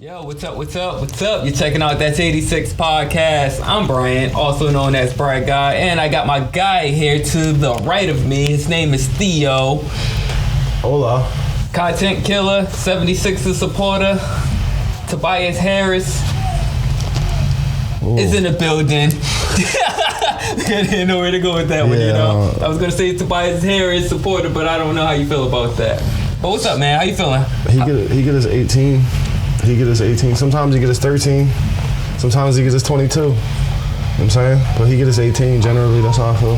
Yo, what's up? You're checking out That's 86'd podcast. I'm Bryant, also known as BryGuy, and I got my guy here to the right of me. His name is Theo. Hola. Content killer, 76'd supporter. Tobias Harris is in the building. I didn't know where to go with that one, you know. I was gonna say Tobias Harris supporter, but I don't know how you feel about that. But what's up, man? How you feeling? He get his 18. He get his 18. Sometimes he get his 13. Sometimes he gets his 22. You know what I'm saying? But he get his 18. Generally, that's how I feel.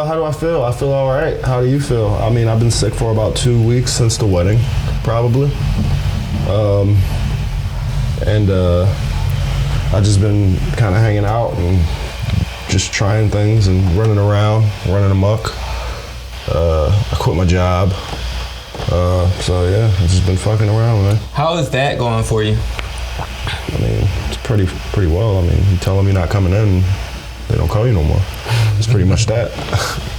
How do I feel? I feel all right. How do you feel? I mean, I've been sick for about 2 weeks since the wedding, probably. I just been kind of hanging out and just trying things and running around, running amok. I quit my job. So yeah, I've just been fucking around, man. How is that going for you? I mean, it's pretty well. I mean, you tell them you're not coming in, they don't call you no more. It's pretty much that.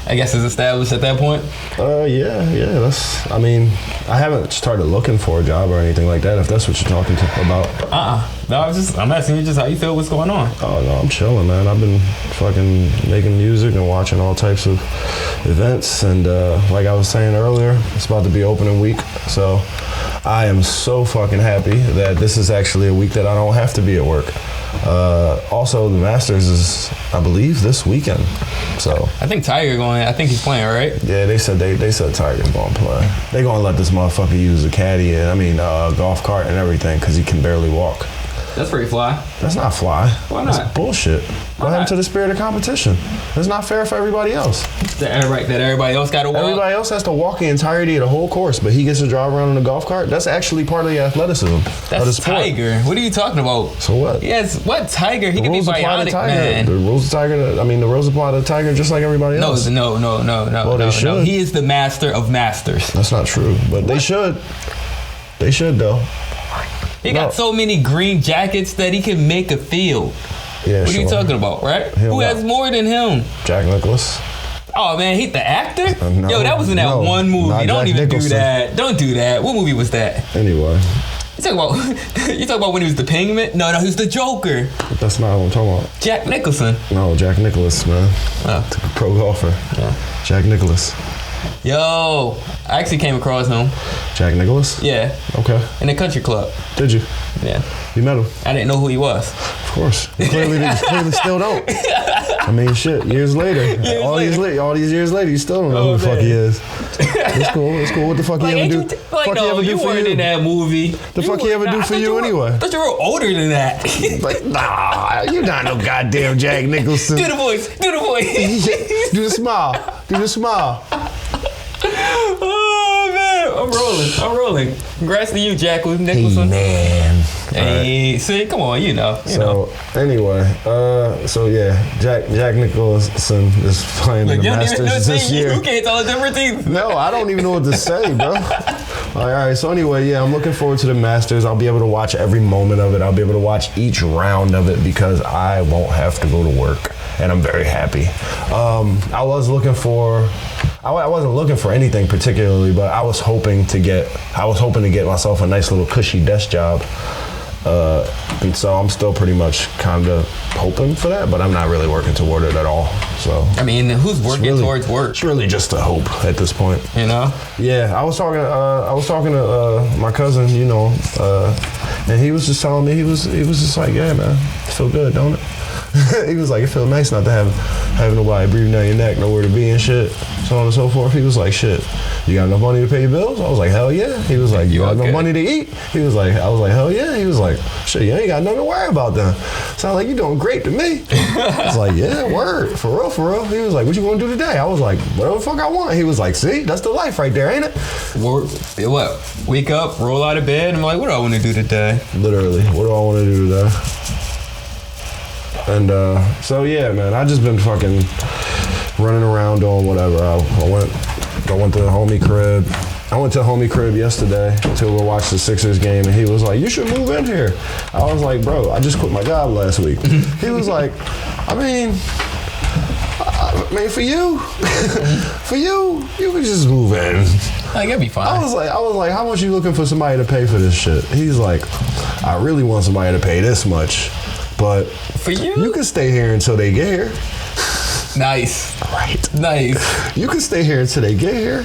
I guess it's established at that point? Yeah, I mean, I haven't started looking for a job or anything like that, if that's what you're talking about. No, I'm asking you just how you feel, what's going on. Oh, no, I'm chilling, man. I've been fucking making music and watching all types of events. And like I was saying earlier, it's about to be opening week. So I am so fucking happy that this is actually a week that I don't have to be at work. Also, the Masters is, I believe, this weekend. So I think he's playing, right? Yeah, they said Tiger's gonna play. They gonna let this motherfucker use a caddy and golf cart and everything because he can barely walk. That's pretty fly. That's not fly. Why not? That's bullshit. What happened to the spirit of competition? It's not fair for everybody else. That everybody else got to walk? Everybody else has to walk the entirety of the whole course, but he gets to drive around in a golf cart? That's actually part of the athleticism. That's Tiger. What are you talking about? So what? Yes, what Tiger? He can be bionic, man. The rules of Tiger, the rules apply to Tiger just like everybody else. No. Well, they should. He is the master of masters. That's not true, but they should. They should, though. He got so many green jackets that he can make a field. Yeah, what are you talking about, right? Who has more than him? Jack Nicklaus. Oh man, he's the actor? No, yo, that was in that one movie. Don't Jack even Nicholson. do that. Don't do that. What movie was that? Anyway. You talking about when he was the Penguin? No, he was the Joker. But that's not what I'm talking about. Jack Nicholson. No, Jack Nicklaus, man. Oh. Pro golfer. Yeah. Jack Nicklaus. Yo, I actually came across him. Jack Nicklaus? Yeah. Okay. In the country club. Did you? Yeah. You met him? I didn't know who he was. Of course. You clearly still don't. I mean, shit. Years later, all these years later, you still don't know who the fuck he is. It's cool. What the fuck he ever do? You weren't in that movie. The fuck he ever do for you anyway? I thought you were older than that. Like, nah, you're not no goddamn Jack Nicholson. Do the voice. Do the smile. Oh man, I'm rolling. Congrats to you, Jack Nicholson. Hey man. Hey, right. See, come on, you know. Anyway, Jack Nicholson is playing in the Masters this year. You can't tell the difference either. No, I don't even know what to say, bro. All right, so anyway, I'm looking forward to the Masters. I'll be able to watch every moment of it. I'll be able to watch each round of it because I won't have to go to work, and I'm very happy. I wasn't looking for anything particularly, but I was hoping to get myself a nice little cushy desk job. And so I'm still pretty much kind of hoping for that, but I'm not really working toward it at all. So I mean, who's working towards work? It's really just a hope at this point. You know? Yeah, I was talking to my cousin, and he was just telling me he was just like, yeah, man, it feel good, don't it? He was like, it feels nice not to have nobody breathing down your neck, nowhere to be and shit, so on and so forth. He was like, shit, you got enough money to pay your bills? I was like, hell yeah. He was like, you got enough money to eat? I was like, hell yeah. He was like, shit, you ain't got nothing to worry about then. Sounds like you doing great to me. I was like, yeah, word, for real. He was like, what you gonna do today? I was like, whatever the fuck I want. He was like, see, that's the life right there, ain't it? What? Wake up, roll out of bed, and I'm like, what do I want to do today? Literally, what do I want to do today? And so yeah, man, I just been fucking running around doing whatever. I went to the homie crib. I went to the homie crib yesterday to watch the Sixers game, and he was like, you should move in here. I was like, bro, I just quit my job last week. He was like, I mean, for you, you can just move in. Like, it'll be fine. I was like, how much you looking for somebody to pay for this shit? He's like, I really want somebody to pay this much, but for you can stay here until they get here. Nice. Right. Nice. You can stay here until they get here.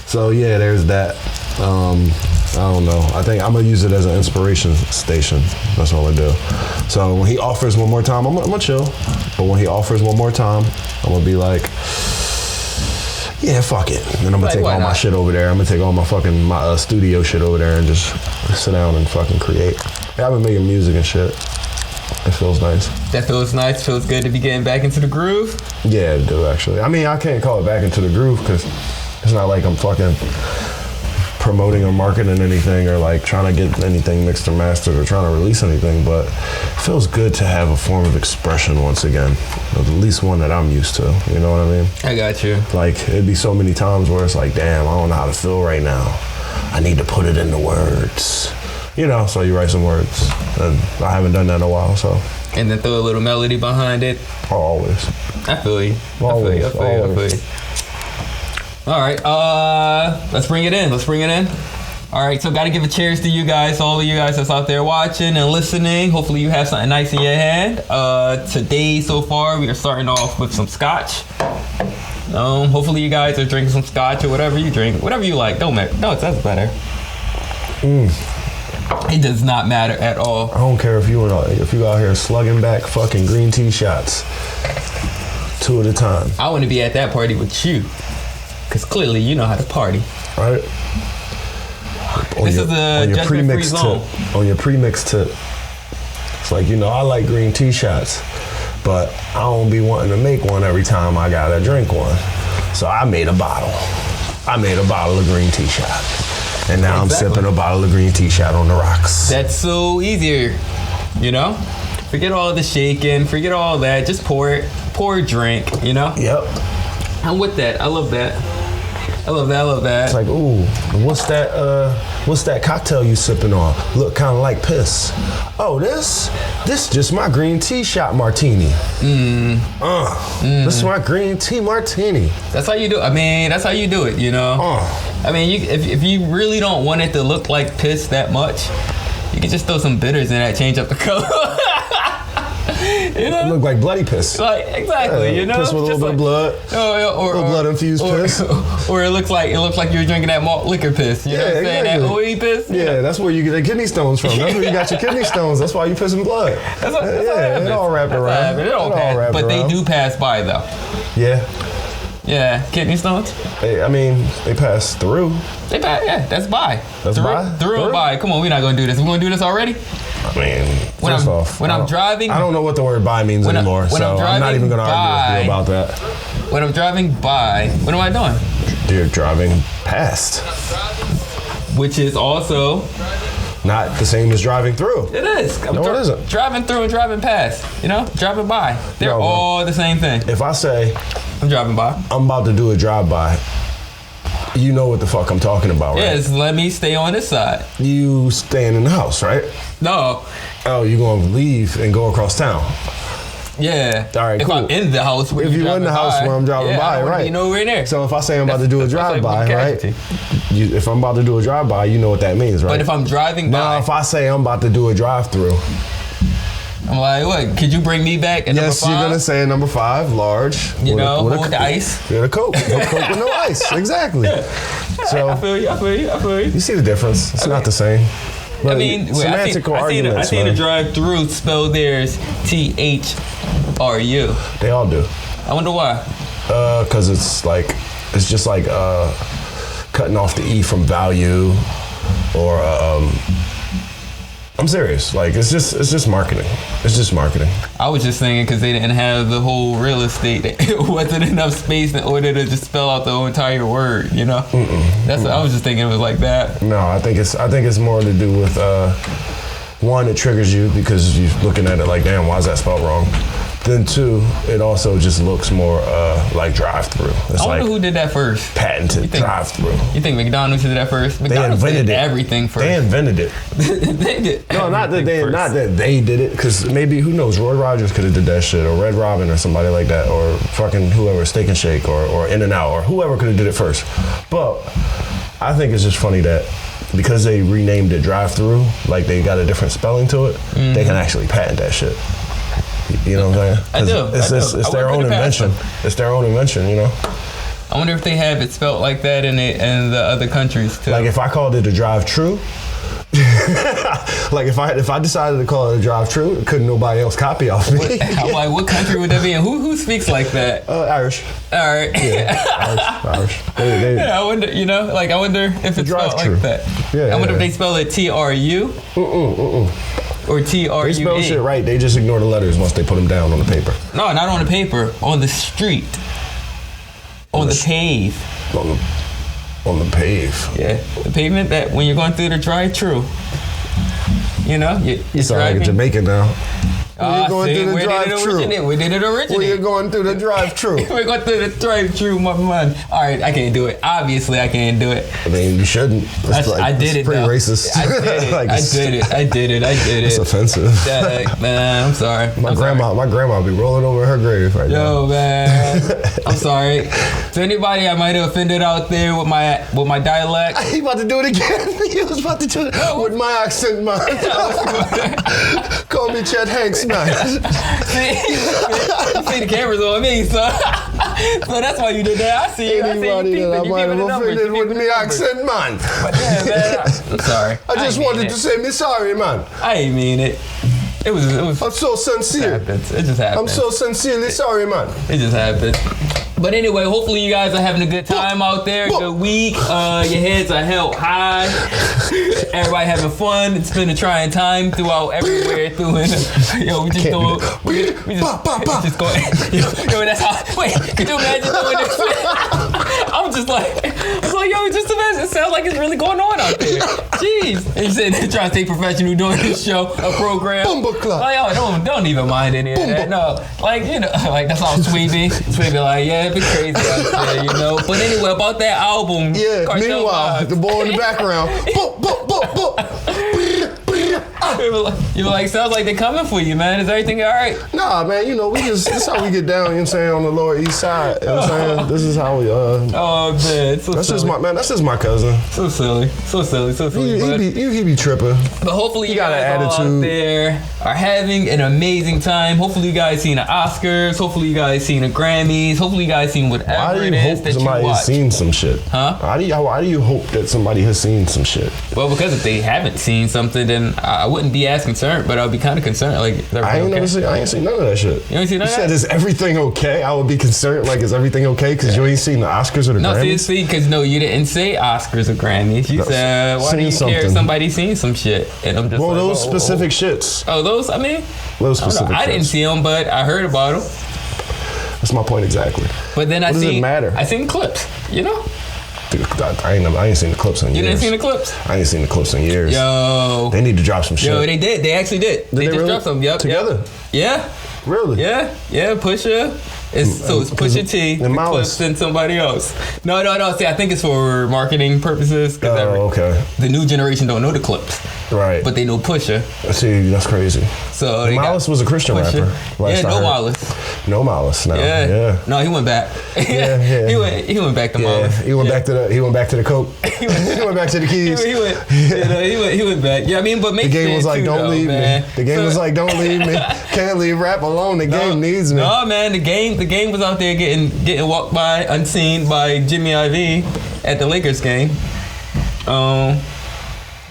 So yeah, there's that. I don't know. I think I'm gonna use it as an inspiration station. That's all I do. So when he offers one more time, I'm gonna chill. But when he offers one more time, I'm gonna be like, yeah, fuck it. And I'm gonna take all my shit over there. I'm gonna take all my fucking studio shit over there and just sit down and fucking create. Yeah, I've been making music and shit. It feels nice. That feels nice. Feels good to be getting back into the groove. Yeah, it do actually. I mean, I can't call it back into the groove because it's not like I'm fucking promoting or marketing anything or like trying to get anything mixed or mastered or trying to release anything, but it feels good to have a form of expression once again, at least one that I'm used to, you know what I mean? I got you. Like, it'd be so many times where it's like, damn, I don't know how to feel right now. I need to put it into words. You know, so you write some words, and I haven't done that in a while, so. And then throw a little melody behind it. Always. I feel you. Always. I feel you. All right, let's bring it in. All right, so got to give a cheers to you guys, all of you guys that's out there watching and listening. Hopefully you have something nice in your hand. Today, so far, we are starting off with some scotch. Hopefully you guys are drinking some scotch or whatever you drink, whatever you like. Don't matter. No, that's better. It does not matter at all. I don't care if you out here slugging back fucking green tea shots, 2 at a time. I want to be at that party with you. Because clearly you know how to party. Right. This is a judgment-free zone. On your premix tip, it's like, you know, I like green tea shots, but I don't be wanting to make one every time I gotta drink one. So I made a bottle. Of green tea shot. And now I'm sipping a bottle of green tea shot on the rocks. That's so easier, you know? Forget all the shaking, forget all that. Just pour a drink, you know? Yep. I'm with that. I love that. It's like, ooh, what's that cocktail you sipping on? Look kind of like piss. Oh, this just my green tea shot martini. This is my green tea martini. That's how you do it. I mean, that's how you do it, you know? I mean, if you really don't want it to look like piss that much, you can just throw some bitters in that, change up the color. You know? It look like bloody piss. Like, exactly, you know? Piss with a little bit of blood. Or blood infused piss. Or it looks like you're drinking that malt liquor piss. You know what I'm saying? Exactly. That oily piss. Yeah, that's where you get the kidney stones from. That's where you got your kidney stones. That's why you pissing blood. It all wrapped around. It all wrapped around. But they do pass by though. Yeah, kidney stones. I mean, they pass through. Yeah, that's by. That's by? Through and by. Come on, we're not gonna do this. We're gonna do this already? I mean, when I'm driving, I don't know what the word by means anymore, so I'm not even gonna argue with you about that. When I'm driving by, what am I doing? You're driving past. Which is also not the same as driving through. It is. No, it isn't. Driving through and driving past. You know, driving by. They're all the same thing. If I say I'm driving by, I'm about to do a drive-by, you know what the fuck I'm talking about, right? Yes, let me stay on this side. You staying in the house, right? No. Oh, you gonna leave and go across town? Yeah. All right, if cool. I'm in the house where if you're in the house where I'm driving by, right? You know we're there. So if I say I'm about to do a drive-by, right? If I'm about to do a drive-by, you know what that means, right? But if I'm driving by. Now, if I say I'm about to do a drive-through, I'm like, what? Could you bring me back at yes, number 5? You're gonna say number 5, large. You know, with the ice. Yeah, the Coke. No Coke with no ice. Exactly. So I feel you. You see the difference? It's not the same. But I mean, I seen a drive-through spell theirs THRU. They all do. I wonder why. Because it's just like cutting off the E from value, or I'm serious. Like it's just marketing. It's just marketing. I was just thinking because they didn't have the whole real estate. It wasn't enough space in order to just spell out the whole entire word. You know. What I was just thinking it was like that. No, I think it's more to do with one, it triggers you because you're looking at it like, damn, why is that spelled wrong? Then 2, it also just looks more like drive-through. I wonder who did that first. Patented drive-through. You think McDonald's did that first? McDonald's did everything first. They invented it. They did. No, not that they did it, because maybe, who knows, Roy Rogers could have did that shit, or Red Robin or somebody like that, or fucking whoever, Steak and Shake, or In-N-Out, or whoever could have did it first. But I think it's just funny that because they renamed it drive-through, like they got a different spelling to it, they can actually patent that shit. You know what I'm saying? I do. It's their own invention. It's their own invention, you know? I wonder if they have it spelled like that in the other countries too. Like if I called it a drive-through, like if I decided to call it a drive-through, couldn't nobody else copy off me. I'm like, what country would that be in? Who speaks like that? Irish. All right. Yeah, Irish. Yeah, I wonder, I wonder if it's spelled like that. Yeah, I wonder if they spell it TRU. Or TRUE. They spell shit right. They just ignore the letters once they put them down on the paper. No, not on the paper. On the street. On the pave. On the pave. Yeah, the pavement that when you're going through the drive-through. You sound like a Jamaican now. You're going through the drive-thru. We did it originally. Well, you're going through the drive-thru. We're going through the drive-thru, my man. All right, I can't do it. Obviously, I can't do it. I mean, you shouldn't. I did it, pretty though. racist. I did it. I did it. It's offensive. Man, I'm sorry. My grandma be rolling over her grave right now. Yo, man. I'm sorry. To anybody I might have offended out there with my dialect. He about to do it again. He was about to do it with my accent, man. Call me Chet Hanks, man. See the camera's on me, so that's why you did that. I see you. Anybody that I might have offended with me accent, man. But yeah, man, I'm sorry. I just wanted to say me sorry, man. I ain't mean it. It was. I'm so sincere. It just happened. I'm so sincerely sorry, man. It just happened. But anyway, hopefully you guys are having a good time out there. Good week. Your heads are held high. Everybody having fun. It's been a trying time throughout everywhere. Yo, we just doing. We just going. Yo, that's how. Wait, could you imagine doing this? I'm just like, yo, just imagine. It sounds like it's really going on out there. Jeez. And you said they're trying to stay professional doing this show, a program. Like, yo, don't even mind any of that. No, like, like that's all Sweetie. Sweetie like, yeah, it'd be crazy out there, But anyway, about that album. Yeah, meanwhile, the boy in the background. You were like, sounds like they're coming for you, man. Is everything all right? Nah, man, this is how we get down, you know what I'm saying, on the Lower East Side. You know what I'm saying? This is how we, oh, man, so that's silly. That's just my cousin. So silly. He be tripping. But hopefully you got guys an attitude out there are having an amazing time. Hopefully you guys seen the Oscars. Hopefully you guys seen the Grammys. Hopefully you guys seen whatever it is that you watch. Why do you hope somebody has seen some shit? Huh? Why do you hope that somebody has seen some shit? Well, because if they haven't seen something, then I wouldn't be as concerned, but I'd be kind of concerned. Like, I ain't seen none of that shit. You ain't seen none of that? You said, is everything okay? I would be concerned, like, is everything okay? Because you ain't seen the Oscars or the Grammys? No, see, because you didn't say Oscars or Grammys. You said, why do you care if somebody seen some shit? And I'm just those specific shits. Oh, those, I mean? Those specific I didn't see them, but I heard about them. That's my point exactly. But then does it matter? I seen clips, I ain't seen the clips in years. You didn't see the clips? I ain't seen the clips in years. Yo. They need to drop some shit. Yo, they did. They actually did. They just really? dropped some. Yep. Together? Yep. Yeah. Really? Yeah. Pusha. It's Pusha T, the clips, and somebody else. No. See, I think it's for marketing purposes. Oh, okay. The new generation don't know the clips. Right. But they know Pusha. See, that's crazy. So Malice was a Christian rapper. No Malice. No Malice now. Yeah. No, he went back. Yeah. He went back to Malice. He went back to the coke. He went back to the keys. He went back. Yeah, I mean, but the game was like, don't leave me. The game was like, don't leave me. Can't leave rap alone. The game needs me. No, man, the game was out there getting walked by unseen by Jimmy IV at the Lakers game.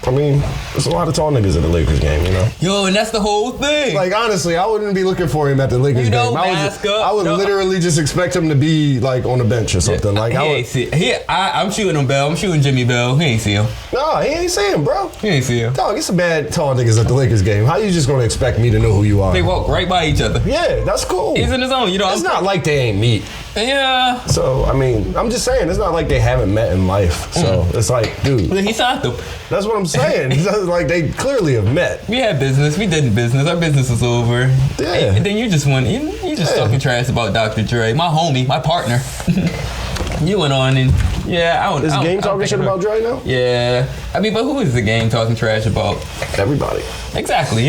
I mean, there's a lot of tall niggas at the Lakers game, Yo, and that's the whole thing. Like, honestly, I wouldn't be looking for him at the Lakers game. I would literally just expect him to be, like, on the bench or something. Like, I'm shooting him Bell. I'm shooting Jimmy Bell. He ain't see him. No, he ain't see him, bro. He ain't see him. Dog, it's some bad tall niggas at the Lakers game. How you just gonna expect me to know who you are? They walk right by each other. Yeah, that's cool. He's in his own. It's not like they ain't meet. Yeah. So, I mean, I'm just saying, it's not like they haven't met in life. So, it's like, dude. He signed them. That's what I'm saying. It's like they clearly have met. We had business. We did business. Our business was over. Yeah. And then you just went, you just talking trash about Dr. Dre. My homie, my partner. You went on and, Is the game talking shit about Dre now? Yeah. I mean, but who is the game talking trash about? Everybody. Exactly,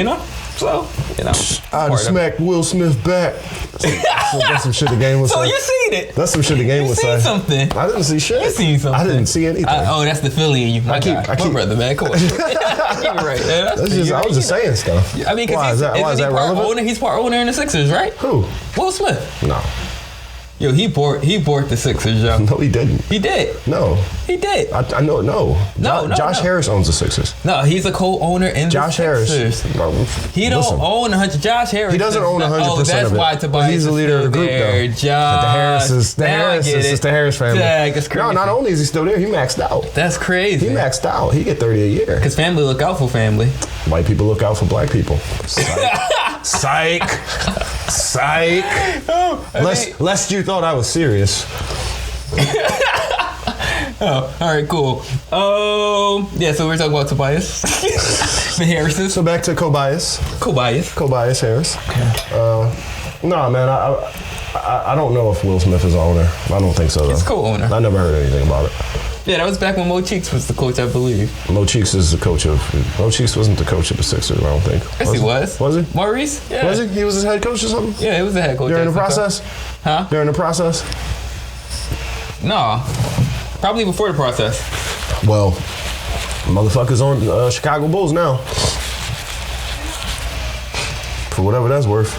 So, you know. I'd smack Will Smith back. That's some shit the game was So saying. you seen it. That's some shit the game You was seen saying. something. I didn't see shit. You seen something. I didn't see anything. Oh, that's the Philly in you. My brother, man. Come on. You're right. Yeah, I was just saying stuff. I mean, why because is that relevant? owner? He's part owner in the Sixers, right? Who? Will Smith. No. Yo, he bought the Sixers, yo. No, he didn't. He did. No. He did. I know. No. Josh Harris owns the Sixers. No, he's a co-owner in Josh the Sixers. Harris. No, He don't own 100. Josh Harris. He doesn't own 100% Oh, that's of it. why Tobias But he's the leader of the group, there. though. Josh. The Harris family. That's crazy. No, not only is he still there, he maxed out. That's crazy. He maxed out. He get 30 a year. Because family look out for family. White people look out for black people. Psych. Psych. Lest you thought I was serious. Oh, all right, cool. Yeah, so we're talking about Tobias. The Harrises. So back to Tobias Harris. Okay. No, man, I don't know if Will Smith is the owner. I don't think so, though. He's co-owner. I never heard anything about it. Yeah, that was back when Mo Cheeks was the coach, I believe. Mo Cheeks is the coach of... Mo Cheeks wasn't the coach of the Sixers, I don't think. Yes, he was. Was he? Maurice? Yeah. Was he? He was his head coach or something? Yeah, he was the head coach. During the process? Huh? During the process? No. Probably before the process. Well, motherfuckers on Chicago Bulls now. For whatever that's worth.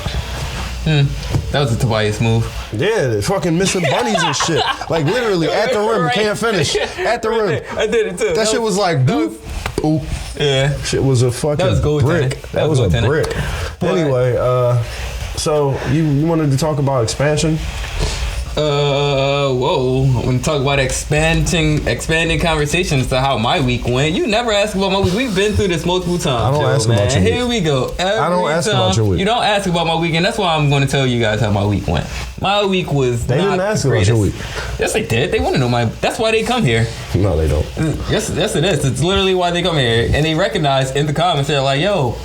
That was a Tobias move. Yeah, they're fucking missing bunnies and shit. Like literally at the rim, can't finish. At the rim. I did it too. That shit was like boop, boop. Yeah. Shit was a fucking That was gold brick. tennis. That was a brick. Anyway, so you wanted to talk about expansion? Whoa. I'm gonna talk about expanding conversations to how my week went. You never ask about my week. We've been through this multiple times. I don't ask man. about your week. Here we go. I don't ask about your week. You don't ask about my week, and that's why I'm gonna tell you guys how my week went. My week was They didn't ask about your week. Yes, they did. They want to know my. That's why they come here. No, they don't. Yes, it is. It's literally why they come here, and they recognize in the comments. They're like, "Yo,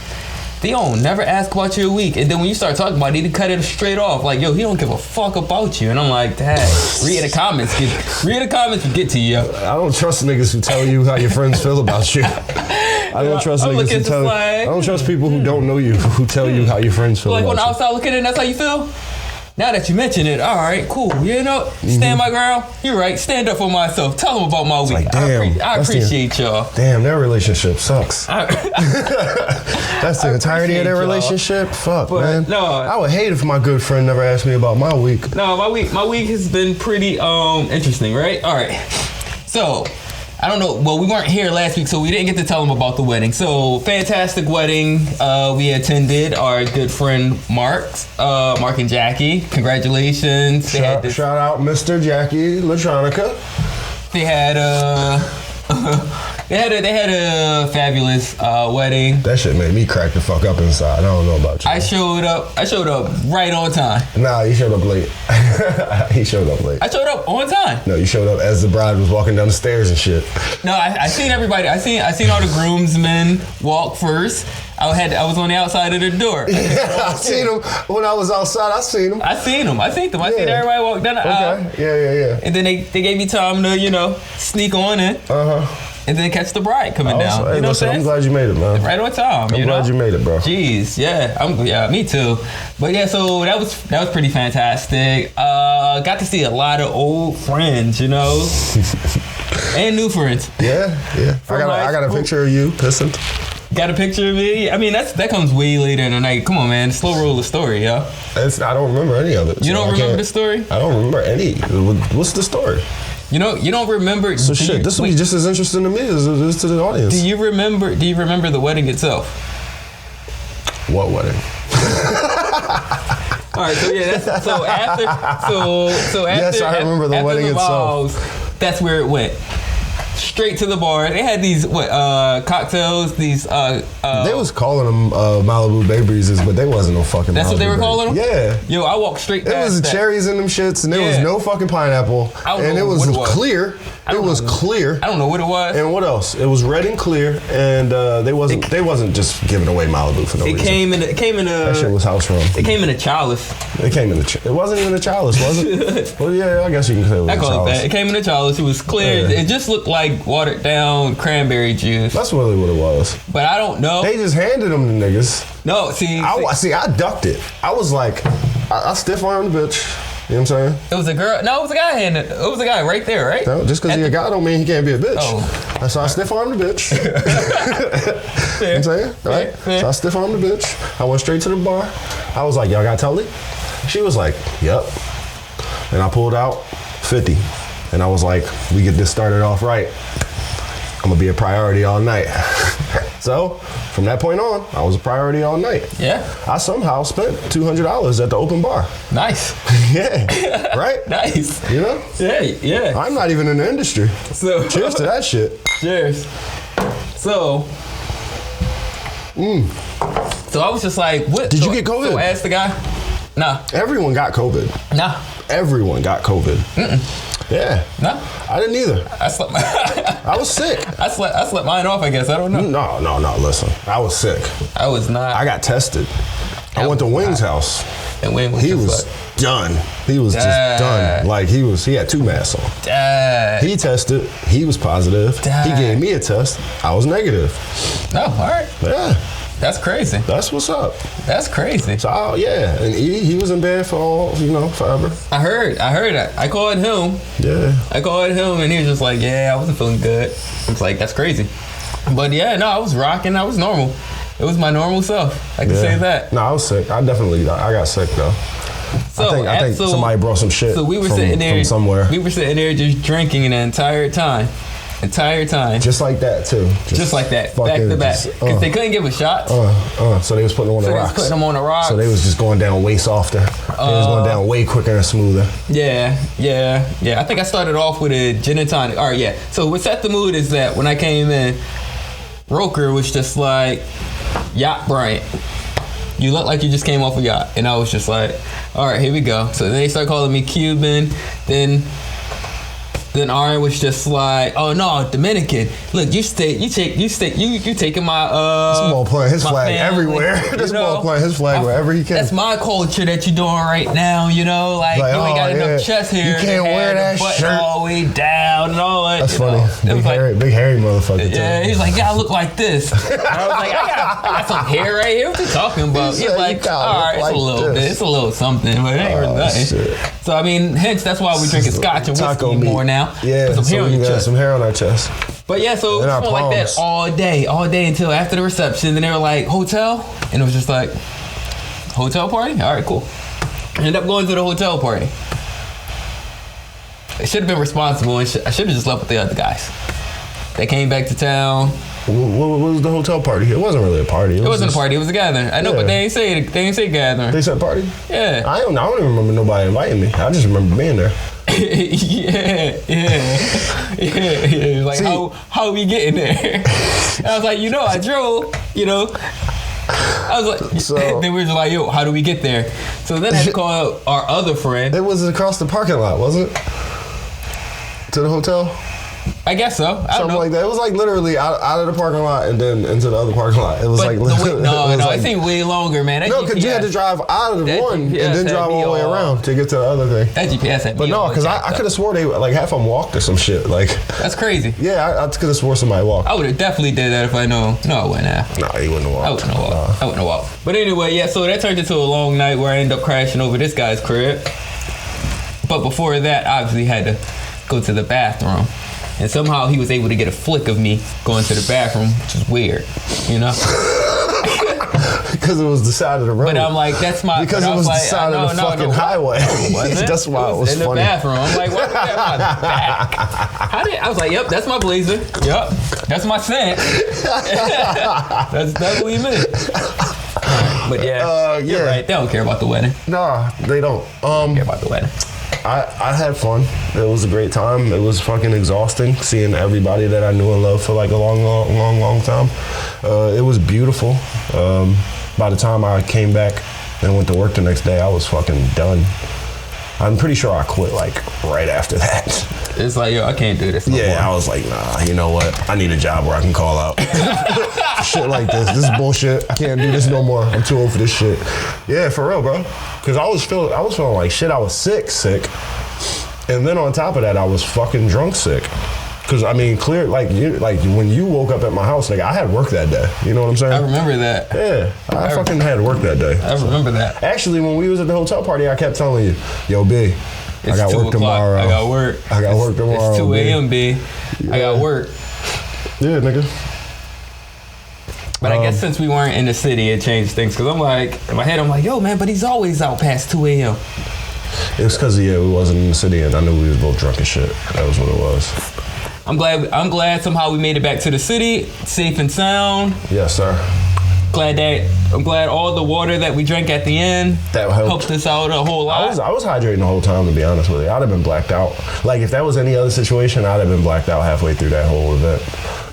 Theo never ask about your week," and then when you start talking about it, he cut it straight off. Like, "Yo, he don't give a fuck about you," and I'm like, "Dad, read the comments. Read the comments and get to you." I don't trust niggas who tell you how your friends feel about you. I don't trust niggas who tell. I don't trust people who don't know you who tell you how your friends feel. Like about on the you. outside looking in, that's how you feel. Now that you mention it, all right, cool. You know, stand my ground. You're right. Stand up for myself. Tell them about my week. Like, damn, I appreciate y'all. Damn, their relationship sucks. That's the entirety of their relationship. Fuck, man. No, I would hate if my good friend never asked me about my week. No, my week has been pretty interesting, right? All right. So, I don't know. Well, we weren't here last week, so we didn't get to tell them about the wedding. So, fantastic wedding we attended. Our good friend Mark and Jackie. Congratulations. Shout out Mr. Jackie Latronica. They had they had a fabulous wedding. That shit made me crack the fuck up inside. I don't know about you. I showed up right on time. Nah, you showed up late. He showed up late. I showed up on time. No, you showed up as the bride was walking down the stairs and shit. No, I seen everybody. I seen all the groomsmen walk first. I was on the outside of the door. I seen him when I was outside. I seen him. I seen everybody walk down the aisle. Yeah. And then they gave me time to sneak on in. And then catch the bride coming down. Hey, you know what I'm saying? I'm glad you made it, man. Right on time. I'm glad you made it, bro. Jeez, yeah, me too. But yeah, so that was pretty fantastic. Got to see a lot of old friends, and new friends. Yeah. I got a picture of you pissing. Got a picture of me? I mean, that comes way later in the night. Come on, man. Slow roll the story, yo. I don't remember any of it. You don't remember the story? I don't remember any. What's the story? You don't remember. So shit, this will be just as interesting to me as it is to the audience. Do you remember the wedding itself? What wedding? All right, so after. Yes, I remember the wedding itself. That's where it went. Straight to the bar. They had these cocktails. These they was calling them Malibu Bay Breezes, but they wasn't no fucking. That's Malibu what they were calling them. Yeah. Yo, I walked straight. There was cherries in them shits, and there was no fucking pineapple, and it was clear. It was clear. I don't know what it was. And what else? It was red and clear, and they wasn't just giving away Malibu for no reason. It came in a. That shit was house rum. It came in a chalice. It wasn't even a chalice, was it? Well, yeah, I guess you can say it was a chalice. I call it that. It came in a chalice. It was clear. Yeah. It just looked like like watered down cranberry juice. That's really what it was. But I don't know. They just handed them to niggas. No, see. I ducked it. I was like, I stiff armed the bitch. You know what I'm saying? It was a girl. No, it was a guy handed. It was a guy right there, right? No, just because he's a guy don't mean he can't be a bitch. Oh. That's why I stiff armed the bitch. You know what I'm saying? Right? Fair. So I stiff armed the bitch. I went straight to the bar. I was like, y'all got Tully? She was like, yep. And I pulled out 50. And I was like, we get this started off right. I'm gonna be a priority all night. So, from that point on, I was a priority all night. Yeah. I somehow spent $200 at the open bar. Nice. Yeah. Right? Nice. You know? Yeah. I'm not even in the industry. So cheers to that shit. Cheers. So. So I was just like, what? Did you get COVID? So I asked the guy. Nah. Everyone got COVID. Nah. Everyone got COVID. Yeah. No. I didn't either. I slept. I was sick. I slept mine off. I guess I don't know. No. Listen, I was sick. I was not. I got tested. I went to Wing's house. And Wing was he was done. He was just done. Like he had 2 masks on. He tested. He was positive. He gave me a test. I was negative. No, all right. Yeah. That's crazy. That's what's up. That's crazy. So yeah, and he was in bed for forever. I heard. I called him. Yeah. I called him and he was just like, yeah, I wasn't feeling good. I was like, that's crazy. But yeah, no, I was rocking. I was normal. It was my normal self. I can say that. No, I was sick. I got sick though. So, I think somebody brought some shit. So we were from, sitting there from somewhere. We were sitting there just drinking the entire time. Just like that too. Just like that. Back to back. Because they couldn't give us shots. So they was putting them on the rocks. Putting them on the rocks. So they was just going down way softer. They was going down way quicker and smoother. Yeah. I think I started off with a gin and tonic. All right, yeah. So what set the mood is that when I came in, Roker was just like, yacht Bryant. You look like you just came off a yacht. And I was just like, all right, here we go. So then they started calling me Cuban. Then Aaron was just like, oh no, Dominican. Look, you taking my This ball playing his flag everywhere. This ball playing his flag wherever he can. That's my culture that you're doing right now, you know? Like you ain't got enough chest hair. You can't wear that shirt all the way down and all that. That's funny. Big hairy motherfucker too. Yeah, he's like, yeah, I look like this. And I was like, I got some hair right here. What you talking about? He's like, all right, it's a little bit. It's a little something, but it ain't really nothing. Shit. So I mean, hence that's why we drinking scotch and whiskey more now. Yeah, some hair on your chest. Some hair on our chest. But yeah, so it was like that all day until after the reception. Then they were like, hotel? And it was just like, hotel party? All right, cool. Ended up going to the hotel party. I should have been responsible and I should have just left with the other guys. They came back to town. What was the hotel party? It wasn't really a party. It wasn't a party. It was a gathering. I know, but they ain't say gathering. They said party? Yeah. I don't even remember nobody inviting me. I just remember being there. Yeah. Like, see, how we getting there? I was like, I drove, I was like, so, then we were just like, yo, how do we get there? So then I had to call our other friend. It was across the parking lot, wasn't it? To the hotel? I guess so. Something like that. It was like literally out of the parking lot and then into the other parking lot. It was it seemed way longer, man. No, because you had to drive out of the one and then drive all the way around to get to the other thing. That GPS had me. But no, because I could have swore they like half of them walked or some shit. Like that's crazy. Yeah, I could have swore somebody walked. I would have definitely did that if I know. No, I wouldn't have. No, you wouldn't have walked. I wouldn't have walked. But anyway, yeah. So that turned into a long night where I ended up crashing over this guy's crib. But before that, I obviously had to go to the bathroom. And somehow he was able to get a flick of me going to the bathroom, which is weird, Because it was the side of the road. But I'm like, that's my... Because it was the side of the fucking highway. That's why it was funny. In the bathroom. I'm like, why was that my back? I was like, yep, that's my blazer. Yep, that's my scent. That's definitely me. But yeah, you're right. They don't care about the wedding. Nah, they don't. Care about the wedding. I had fun. It was a great time. It was fucking exhausting seeing everybody that I knew and loved for like a long time. It was beautiful. By the time I came back and went to work the next day, I was fucking done. I'm pretty sure I quit like right after that. It's like, yo, I can't do this no more. I was like, nah, you know what? I need a job where I can call out. Shit like this. This is bullshit. I can't do this no more. I'm too old for this shit. Yeah, for real, bro. Because I was feeling like shit. I was sick. And then on top of that, I was fucking drunk sick. Cause I mean, clear like when you woke up at my house, nigga, I had work that day. You know what I'm saying? I remember that. Yeah, I fucking had work that day. I remember that. Actually, when we was at the hotel party, I kept telling you, yo, B, I got work tomorrow. I got work. I got work tomorrow. It's 2 a.m., B. Yeah. I got work. Yeah, nigga. But I guess since we weren't in the city, it changed things. Cause I'm like, in my head, I'm like, yo, man, but he's always out past 2 a.m. It was because we wasn't in the city, and I knew we was both drunk as shit. That was what it was. I'm glad somehow we made it back to the city, safe and sound. Yes, sir. I'm glad all the water that we drank at the end that helped us out a whole lot. I was hydrating the whole time, to be honest with you. I'd have been blacked out. Like if that was any other situation, I'd have been blacked out halfway through that whole event.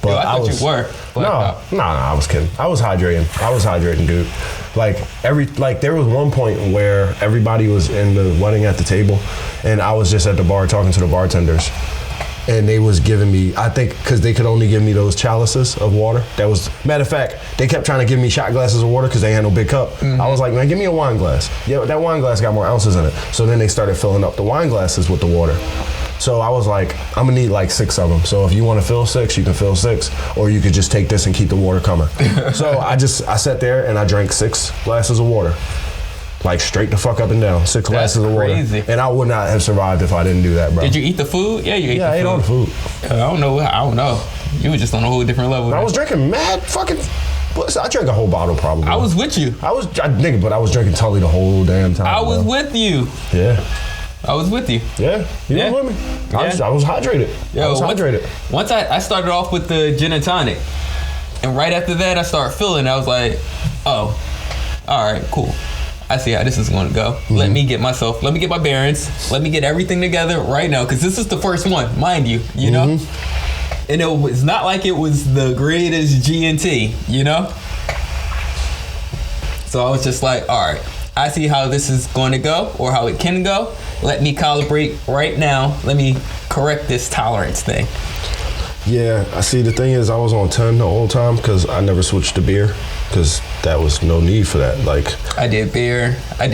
But Yo, I thought you were blacked out. No, I was kidding. I was hydrating, dude. Like there was one point where everybody was in the wedding at the table, and I was just at the bar talking to the bartenders. And they was giving me, I think, because they could only give me those chalices of water. That was, matter of fact, they kept trying to give me shot glasses of water because they had no big cup. Mm-hmm. I was like, man, give me a wine glass. Yeah, that wine glass got more ounces in it. So then they started filling up the wine glasses with the water. So I was like, I'm gonna need like 6 of them. So if you want to fill 6, you can fill 6, or you could just take this and keep the water coming. So I sat there and I drank 6 glasses of water. Like straight the fuck up and down. 6 glasses of water. Crazy. And I would not have survived if I didn't do that, bro. Did you eat the food? Yeah, you ate the food. Yeah, I ate all the food. I don't know. You were just on a whole different level. I was drinking mad fucking... I drank a whole bottle probably. I was with you. But I was drinking Tully the whole damn time. I was with you. Yeah. I was with you. Yeah. You were with me. I was hydrated. Once I started off with the gin and tonic. And right after that, I started feeling. I was like, oh, all right, cool. I see how this is going to go. Mm-hmm. Let me get my bearings. Let me get everything together right now. Because this is the first one, mind you, you know? And it was not like it was the greatest G&T, you know? So I was just like, all right, I see how this is going to go or how it can go. Let me calibrate right now. Let me correct this tolerance thing. Yeah, I see. The thing is, I was on 10 the whole time because I never switched to beer because that was no need for that. Like I did beer. I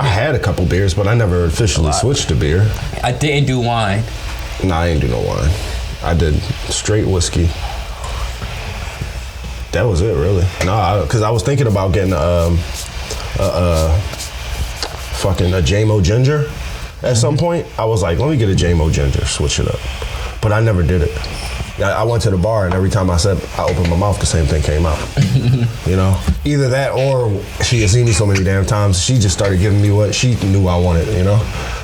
had a couple beers, but I never officially switched to beer. I didn't do wine. Nah, I didn't do no wine. I did straight whiskey. That was it, really. Nah, because I was thinking about getting a JMO ginger at some point. I was like, let me get a JMO ginger, switch it up. But I never did it. I went to the bar, and every time I opened my mouth, the same thing came out. You know? Either that or she had seen me so many damn times, she just started giving me what she knew I wanted, you know?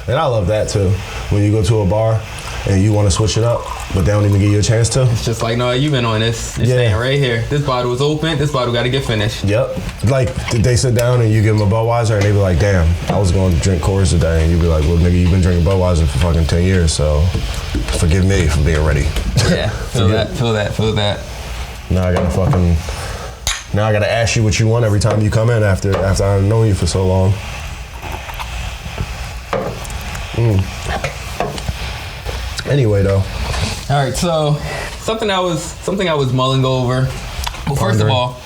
And I love that, too. When you go to a bar and you want to switch it up, but they don't even give you a chance to. It's just like, no, you've been on this. You're staying right here. This bottle was open. This bottle got to get finished. Yep. Like, they sit down and you give them a Budweiser, and they be like, damn, I was going to drink Coors today. And you be like, well, nigga, you've been drinking Budweiser for fucking 10 years, so forgive me for being ready. Yeah, feel that. Now I gotta ask you what you want every time you come in after I've known you for so long. Anyway, though. All right, so something I was mulling over. Well, first of all,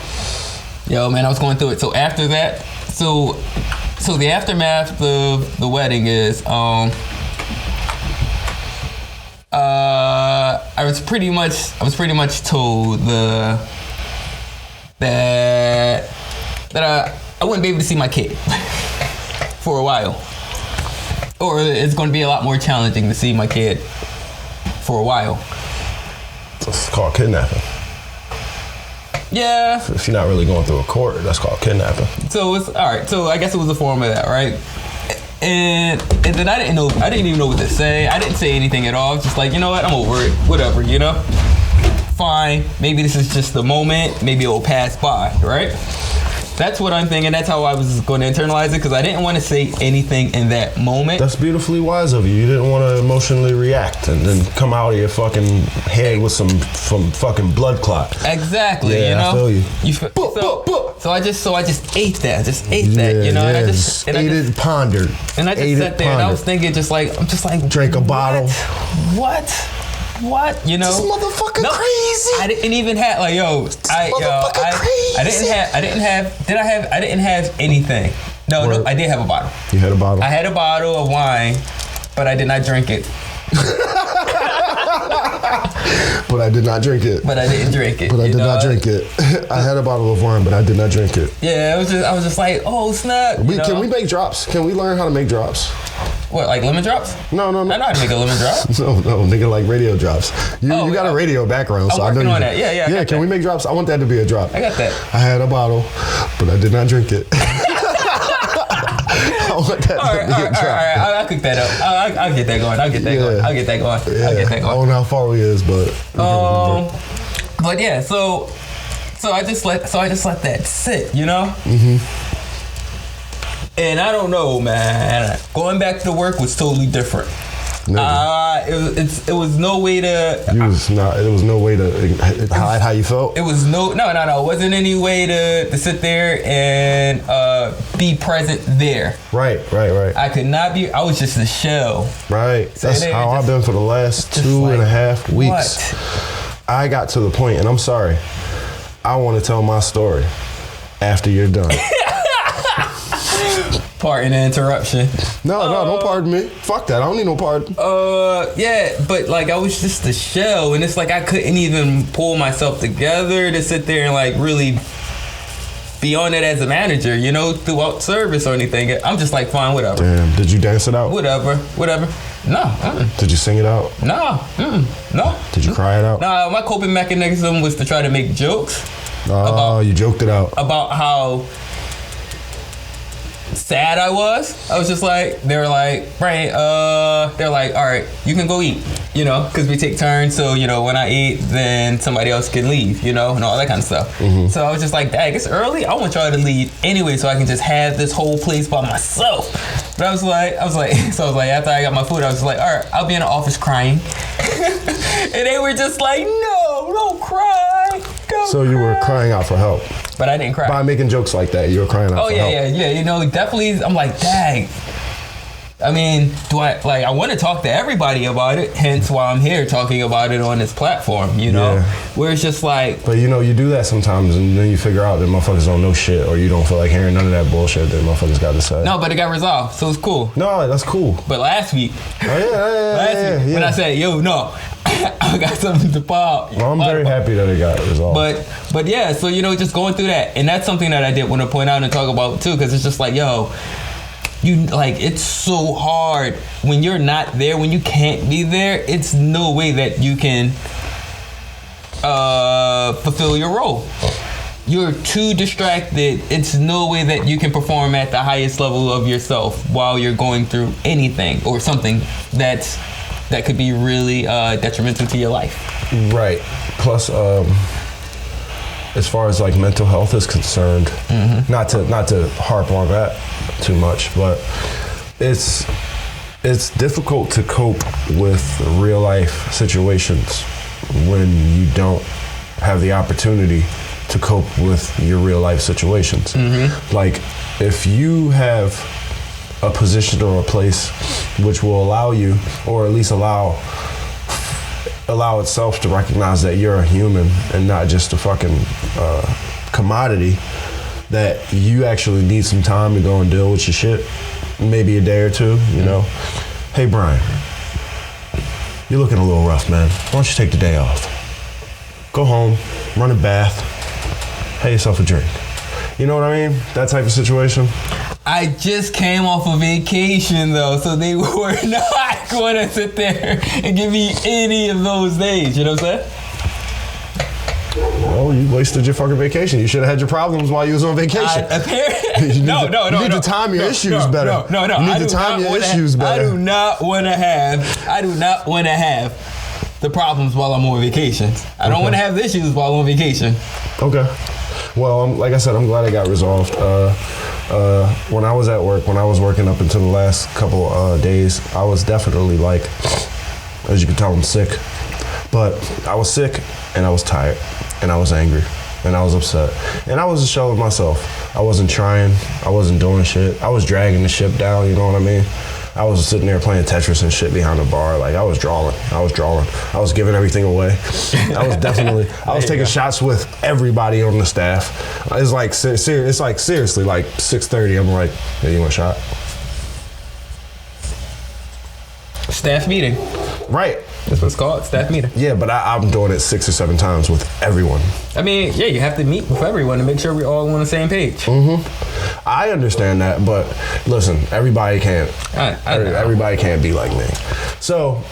yo, man, I was going through it. So after that, so the aftermath of the wedding is I was pretty much told that I wouldn't be able to see my kid for a while, or it's going to be a lot more challenging to see my kid for a while. It's called kidnapping. Yeah. If you're not really going through a court, that's called kidnapping. So it's all right. So I guess it was a form of that, right? And then I didn't even know what to say. I didn't say anything at all. Just like, you know what, I'm over it. Whatever, you know? Fine. Maybe this is just the moment. Maybe it will pass by, right? That's what I'm thinking. That's how I was going to internalize it, because I didn't want to say anything in that moment. That's beautifully wise of you. You didn't want to emotionally react and then come out of your fucking head with some fucking blood clot. Yeah, you know? I feel you. So I just ate that. You know? Yeah, And I just ate it, pondered. And I just sat there and I was thinking, I'm just like, drink a bottle. What? You know? This motherfucker crazy. I didn't even have I didn't have anything. No, I did have a bottle. You had a bottle? I had a bottle of wine, but I did not drink it. But I did not drink it. But I didn't drink it. But I did not drink it. I had a bottle of wine, but I did not drink it. Yeah, I was just like, oh snap. Can we make drops? Can we learn how to make drops? What, like lemon drops? No. I know how to make a lemon drop. No, nigga, like radio drops. You got a radio background, so I know I'm working on that. Yeah. Yeah, can we make drops? I want that to be a drop. I got that. I had a bottle, but I did not drink it. I want that to be a drop. All right. I'll cook that up. I'll get that going. I'll get that going. Yeah. I don't know how far we is, but. But yeah, so I just let that sit, you know. And I don't know, man. Going back to work was totally different. It was no way to. There was no way to hide how you felt. It was no. It wasn't any way to sit there and be present there. Right. I could not be. I was just a shell. Right. That's how I've been for the last 2.5 weeks. What? I got to the point, and I'm sorry. I want to tell my story after you're done. Pardon the interruption. No, don't pardon me. Fuck that. I don't need no pardon. Yeah, but like I was just a shell, and it's like I couldn't even pull myself together to sit there and like really be on it as a manager, you know, throughout service or anything. I'm just like, fine, whatever. Damn, did you dance it out? Whatever. No. Did you sing it out? No. No. Did you cry it out? No, my coping mechanism was to try to make jokes. You joked it out. About how sad I was. I was just like, they were like, Bryant, they're like, all right, you can go eat, you know, because we take turns. So, you know, when I eat, then somebody else can leave, you know, and all that kind of stuff. So I was just like, dang, it's early. I want y'all to leave anyway, so I can just have this whole place by myself. But I was like, after I got my food, I was like, all right, I'll be in the office crying. And they were just like, no, don't cry. So you were crying out for help. But I didn't cry. By making jokes like that, you were crying out for help. Yeah. You know, definitely, I'm like, dang. I mean, I want to talk to everybody about it, hence why I'm here talking about it on this platform, you know? Yeah. Where it's just like... But, you know, you do that sometimes, and then you figure out that motherfuckers don't know shit, or you don't feel like hearing none of that bullshit that motherfuckers got to say. No, but it got resolved, so it's cool. No, that's cool. But last week... Last week, when I said, yo, no, I got something to pop. Well, I'm very happy that it got resolved. But yeah, so, you know, just going through that, and that's something that I did want to point out and talk about, too, because it's just like, yo... it's so hard when you're not there, when you can't be there. It's no way that you can fulfill your role. You're too distracted. It's no way that you can perform at the highest level of yourself while you're going through anything or something that could be really detrimental to your life. Right. Plus, as far as like mental health is concerned, not to harp on that too much, but it's difficult to cope with real life situations when you don't have the opportunity to cope with your real life situations. Like if you have a position or a place which will allow you, or at least allow itself to recognize that you're a human and not just a fucking commodity, that you actually need some time to go and deal with your shit, maybe a day or two, you know. Hey, Brian, you're looking a little rough, man. Why don't you take the day off? Go home, run a bath, have yourself a drink. You know what I mean? That type of situation. I just came off a vacation though, so they were not going to sit there and give me any of those days. You know what I'm saying? Well, you wasted your fucking vacation. You should have had your problems while you was on vacation. You need to time your issues better. No. You need to time your issues better. I do not want to have the problems while I'm on vacation. I don't want to have the issues while I'm on vacation. Okay. Well, like I said, I'm glad it got resolved. When I was at work, when I was working up until the last couple days, I was definitely like, as you can tell, I'm sick. But I was sick and I was tired and I was angry and I was upset and I was a shell of myself. I wasn't trying. I wasn't doing shit. I was dragging the ship down. You know what I mean? I was sitting there playing Tetris and shit behind the bar. Like I was drawing. I was giving everything away. I was taking shots with everybody on the staff. It's like seriously like 6:30. I'm like, hey, you want a shot? Staff meeting. Right. That's what it's called, staff meeting. Yeah, but I'm doing it 6 or 7 times with everyone. I mean, yeah, you have to meet with everyone to make sure we're all on the same page. I understand that, but listen, everybody can't. Everybody can't be like me. So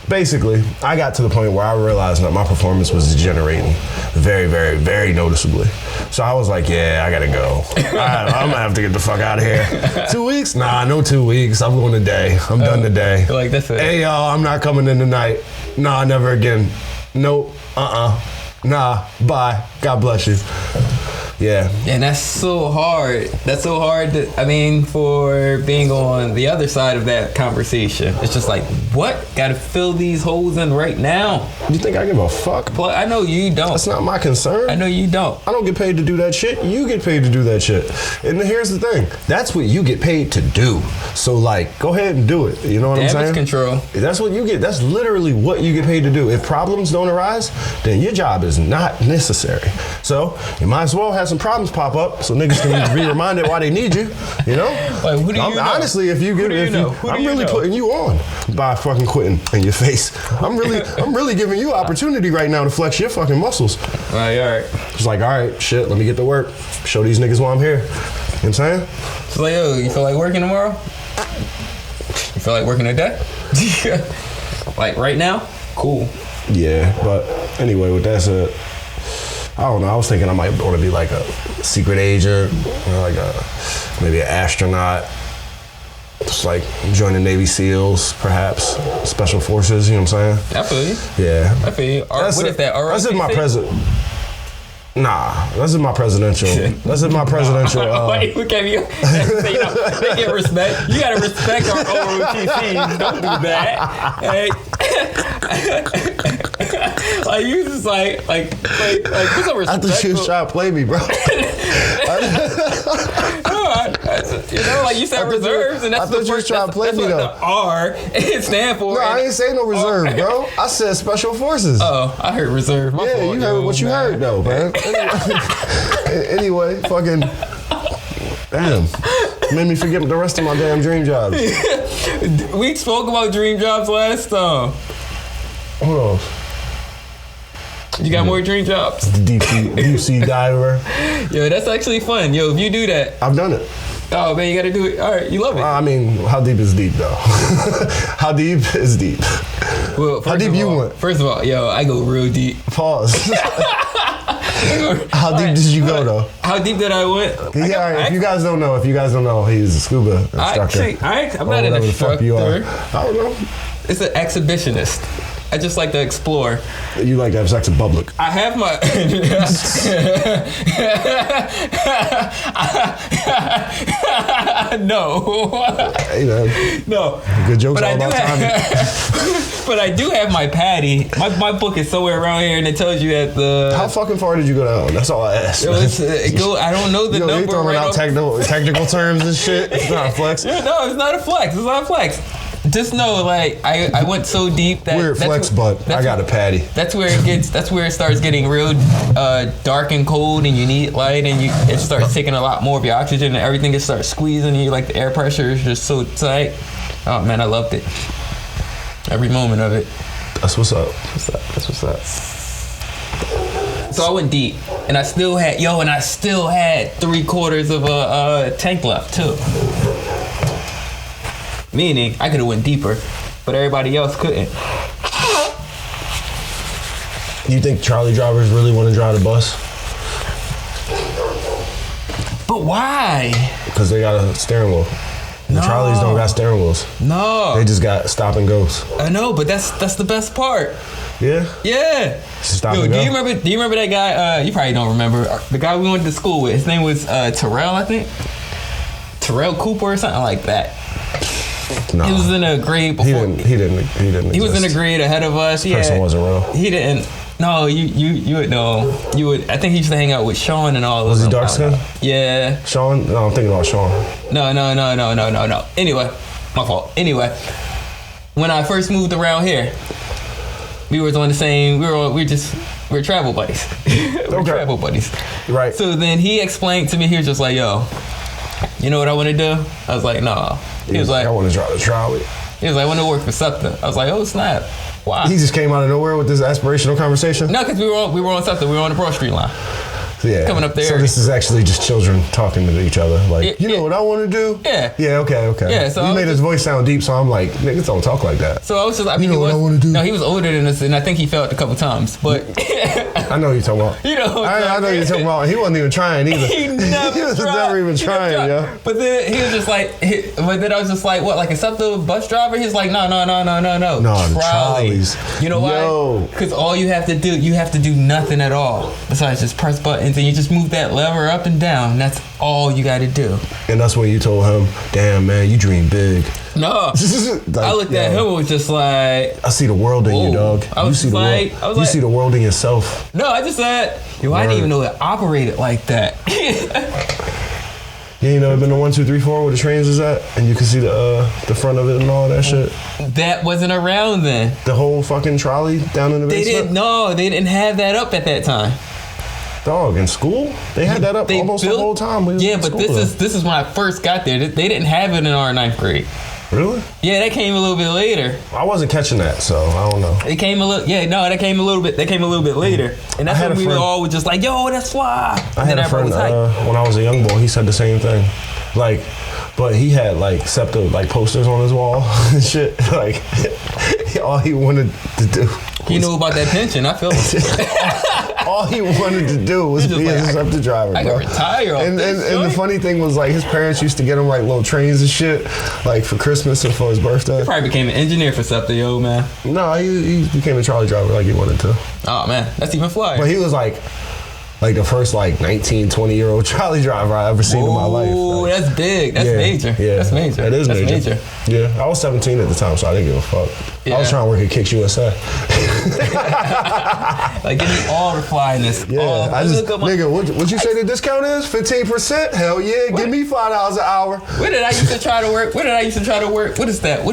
basically, I got to the point where I realized that my performance was degenerating very, very, very noticeably. So I was like, yeah, I gotta go. I'm gonna have to get the fuck out of here. 2 weeks? Nah, no 2 weeks. I'm going today. I'm done today. Like, that's it. Hey, y'all, I'm not coming in tonight. Nah, never again. Nope. Nah, bye. God bless you. Yeah. And that's so hard. That's so hard for being on the other side of that conversation. It's just like, what? Gotta fill these holes in right now. You think I give a fuck? But I know you don't. That's not my concern. I know you don't. I don't get paid to do that shit. You get paid to do that shit. And here's the thing. That's what you get paid to do. So, like, go ahead and do it. You know what I'm saying? Damage control. That's what you get. That's literally what you get paid to do. If problems don't arise, then your job is not necessary. So, you might as well have some problems pop up so niggas can be reminded why they need you. You know? Like, who do you know? Honestly, if you get, I'm really putting you on by fucking quitting in your face. I'm really giving you opportunity right now to flex your fucking muscles. All right. It's like, all right, shit, let me get to work. Show these niggas why I'm here. You know what I'm saying? It's like, yo, you feel like working tomorrow? You feel like working today? Like right now? Cool. Yeah, but anyway, with that said, I don't know. I was thinking I might want to be like a secret agent, or like maybe an astronaut. Just like join the Navy SEALs, perhaps special forces. You know what I'm saying? I feel you. Yeah. I feel you. What is that? That's in my president. Nah, that's in my presidential. That's in my presidential. Wait, look at you. They get respect. You gotta respect our OOTCs. Don't do that. Hey. Like you just like put some respect. I thought you was trying to play me, bro. You know, like you said reserves, and that's I thought you was trying to play me though. The R it stand for. No, I ain't say no reserve, bro. I said special forces. Oh, I heard reserve. My fault, you heard what you heard though, man. Anyway, fucking damn. Made me forget the rest of my damn dream jobs. We spoke about dream jobs last time. Hold on. You got more dream jobs? Deep sea diver. Yo, that's actually fun. Yo, if you do that. I've done it. Oh, man, you got to do it. All right, you love it. I mean, how deep is deep, though? How deep is deep? Well, how deep you went? First of all, yo, I go real deep. Pause. How deep did you go, though? How deep did I went? If you guys don't know, he's a scuba instructor. I'm not an instructor. I don't know. It's an exhibitionist. I just like to explore. You like to have sex in public? I have my... No. Hey, man. No. Good jokes all about time. But I do have my patty. My book is somewhere around here, and it tells you at the... How fucking far did you go down? That's all I asked. I don't know the number. You're throwing out technical terms and shit. It's not a flex. Yeah, no, it's not a flex. It's not a flex. Just know, like, I went so deep that weird flex, but I got a patty. That's where it starts getting real dark and cold, and you need light, and it starts taking a lot more of your oxygen, and everything just starts squeezing you. Like the air pressure is just so tight. Oh man, I loved it. Every moment of it. That's what's up. That's what's up. So I went deep, and I still had 3/4 of a tank left too. Meaning, I could have went deeper, but everybody else couldn't. You think trolley drivers really want to drive the bus? But why? Because they got a steering wheel. The trolleys don't got steering wheels. No. They just got stop and goes. I know, but that's the best part. Yeah? Yeah. Stop and go. Do you remember that guy? You probably don't remember. The guy we went to school with. His name was Terrell, I think. Terrell Cooper or something like that. No. He was in a grade before. He didn't. He was in a grade ahead of us. This person wasn't real. He didn't. No, you would know. You would. I think he used to hang out with Sean and all of them. Was he dark skinned? Yeah. Sean? No, I'm thinking about Sean. No. Anyway, my fault. Anyway, when I first moved around here, we were on the same. We're travel buddies. We're travel buddies. Right. So then he explained to me. He was just like, "Yo, you know what I want to do?" I was like, "Nah." He was like, "I want to drive the trolley." He was like, "I want to work for something." I was like, "Oh snap!" Why? He just came out of nowhere with this aspirational conversation. No, because we were on something. We were on the Broad Street line. Yeah. Coming up there. So this is actually just children talking to each other. Like, you know what I want to do? Yeah. Yeah, okay. Yeah, so you made his voice sound deep, so I'm like, niggas don't talk like that. So I was just, I mean, you know what I want to do? No, he was older than us, and I think he fell a couple times. But I know what you're talking about. You know, I know you're talking about. He wasn't even trying either. He was never even trying, yo. But then he was just like, but then I was just like, what, like accept the bus driver? He's like, no. No, the trolleys. You know why? Because all you have to do nothing at all besides just press buttons, and you just move that lever up and down. That's all you got to do. And that's when you told him, damn, man, you dream big. No. Like, I looked at him and was just like, I see the world in you, dog. You see the world in yourself. No, I just said, I didn't even know it operated like that. Yeah, you know, been to 1, 2, 3, 4 where the trains is at, and you can see the front of it and all that shit. That wasn't around then. The whole fucking trolley down in the basement. They didn't have that up at that time. Dog, in school they had that up almost the whole time. Yeah, but this is when I first got there. They didn't have it in our 9th grade. Really? Yeah, that came a little bit later. I wasn't catching that, so I don't know. It came a little. Yeah, no, that came a little bit. That came a little bit later, and that's when we all were just like, "Yo, that's fly." I had a friend when I was a young boy. He said the same thing, like, but he had like SEPTA like posters on his wall and shit. Like, all he wanted to do. He knew about that pension. I feel it. All he wanted to do was be a SEPTA driver. I bro. can retire. And the funny thing was, like, his parents used to get him like little trains and shit, like for Christmas and for his birthday. He probably became an engineer for SEPTA, yo, man. No, he became a trolley driver like he wanted to. Oh man, that's even flyer. But he was like the first like 19, 20-year-old trolley driver I ever seen in my life. Oh, like, that's big. That's major. Yeah, that's major. That is major. Yeah, I was 17 at the time, so I didn't give a fuck. Yeah. I was trying to work at Kicks USA. Like, give me all the flyness. Yeah, nigga, what you say the discount is? 15%? Hell yeah, give me $5 an hour. Where did I used to try to work? What is that?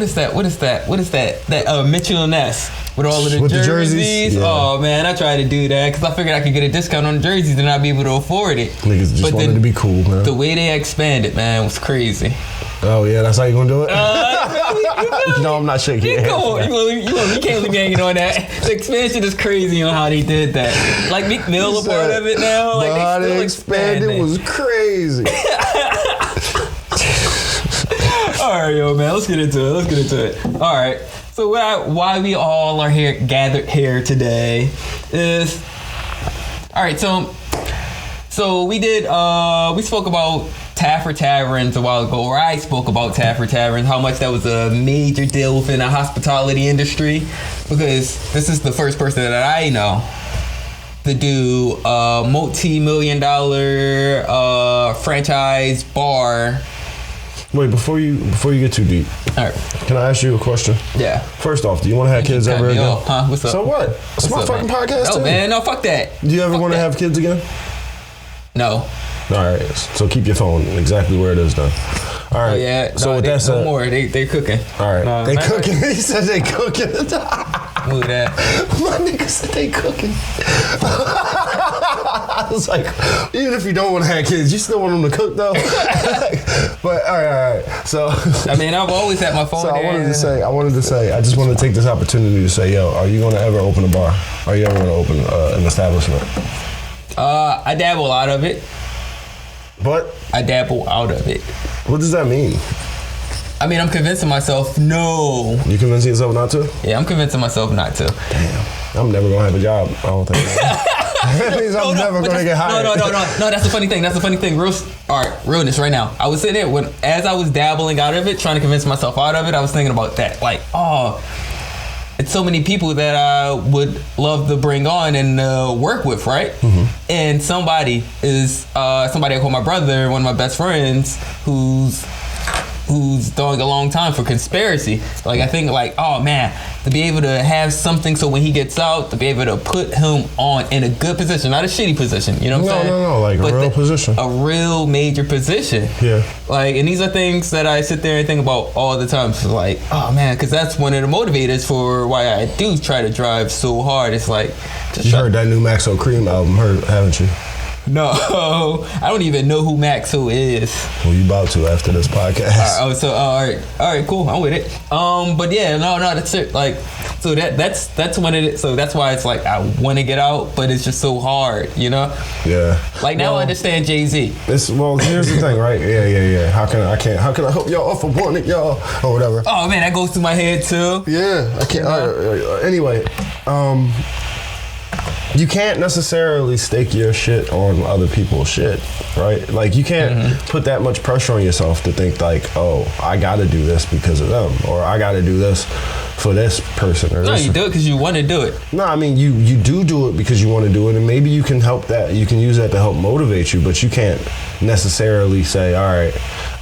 That Mitchell and Ness. With all of the jerseys. Yeah. Oh man, I tried to do that because I figured I could get a discount on the jerseys and I'd be able to afford it. Niggas just wanted to be cool, man. The way they expanded, man, was crazy. Oh yeah, that's how you gonna do it? No, I'm not shaking your hand. You can't leave me hanging on that. The expansion is crazy on how they did that. Like Meek Mill a part of it now. Like how they expanded was crazy. All right, yo, man, let's get into it. All right. So why we all are gathered here today is, all right. So we spoke about Taffer Taverns a while ago, or I spoke about Taffer Taverns, how much that was a major deal within the hospitality industry, because this is the first person that I know to do a multi-million-dollar franchise bar. Wait, before you get too deep, all right, can I ask you a question? Yeah. First off, do you want to have kids ever again? Huh? What's up? So what? It's my fucking podcast. No, man, no, fuck that. Do you ever want to have kids again? No. All right, so keep your phone exactly where it is, then. All right. Oh, yeah. So with that said, no more. They cooking. All right. They cooking. He said they cooking. Move that. My nigga said they cooking. I was like, even if you don't want to have kids, you still want them to cook though. But all right. So I mean, I've always had my phone. So I wanted to say, I just wanted to take this opportunity to say, yo, are you going to ever open a bar? Are you ever going to open an establishment? I dabble out of it. But I dabble out of it. What does that mean? I mean, I'm convincing myself no. You convincing yourself not to? Yeah, I'm convincing myself not to. Damn. I'm never going to have a job, I don't think. That means I'm never going to get hired. No, that's the funny thing. Realness right now. I was sitting there, as I was dabbling out of it, trying to convince myself out of it, I was thinking about that. Like, it's so many people that I would love to bring on and work with, right? Mm-hmm. And somebody I call my brother, one of my best friends, who's doing a long time for conspiracy. Like, I think, like, oh man, to be able to have something so when he gets out, to be able to put him on in a good position, not a shitty position, you know what I'm saying? No, like a real position. A real major position. Yeah. Like, and these are things that I sit there and think about all the time. So like, oh man, because that's one of the motivators for why I do try to drive so hard. It's like, you heard that new Maxo Cream album, haven't you? No, I don't even know who Maxo is. Well, you about to after this podcast. All right, cool. I'm with it. But yeah, no, that's it. Like, so that's when it. So that's why it's like I want to get out, but it's just so hard, you know. Yeah. Like now I understand Jay-Z. Here's the thing, right? Yeah. How can I help y'all for one of y'all or whatever? Oh man, that goes through my head too. Yeah, I can't. Anyway, you can't necessarily stake your shit on other people's shit, right? Like you can't put that much pressure on yourself to think like, oh, I got to do this because of them, or I got to do this for this person. Or no, you do it because you want to do it. No, I mean you do it because you want to do it, and maybe you can help that. You can use that to help motivate you, but you can't necessarily say, all right,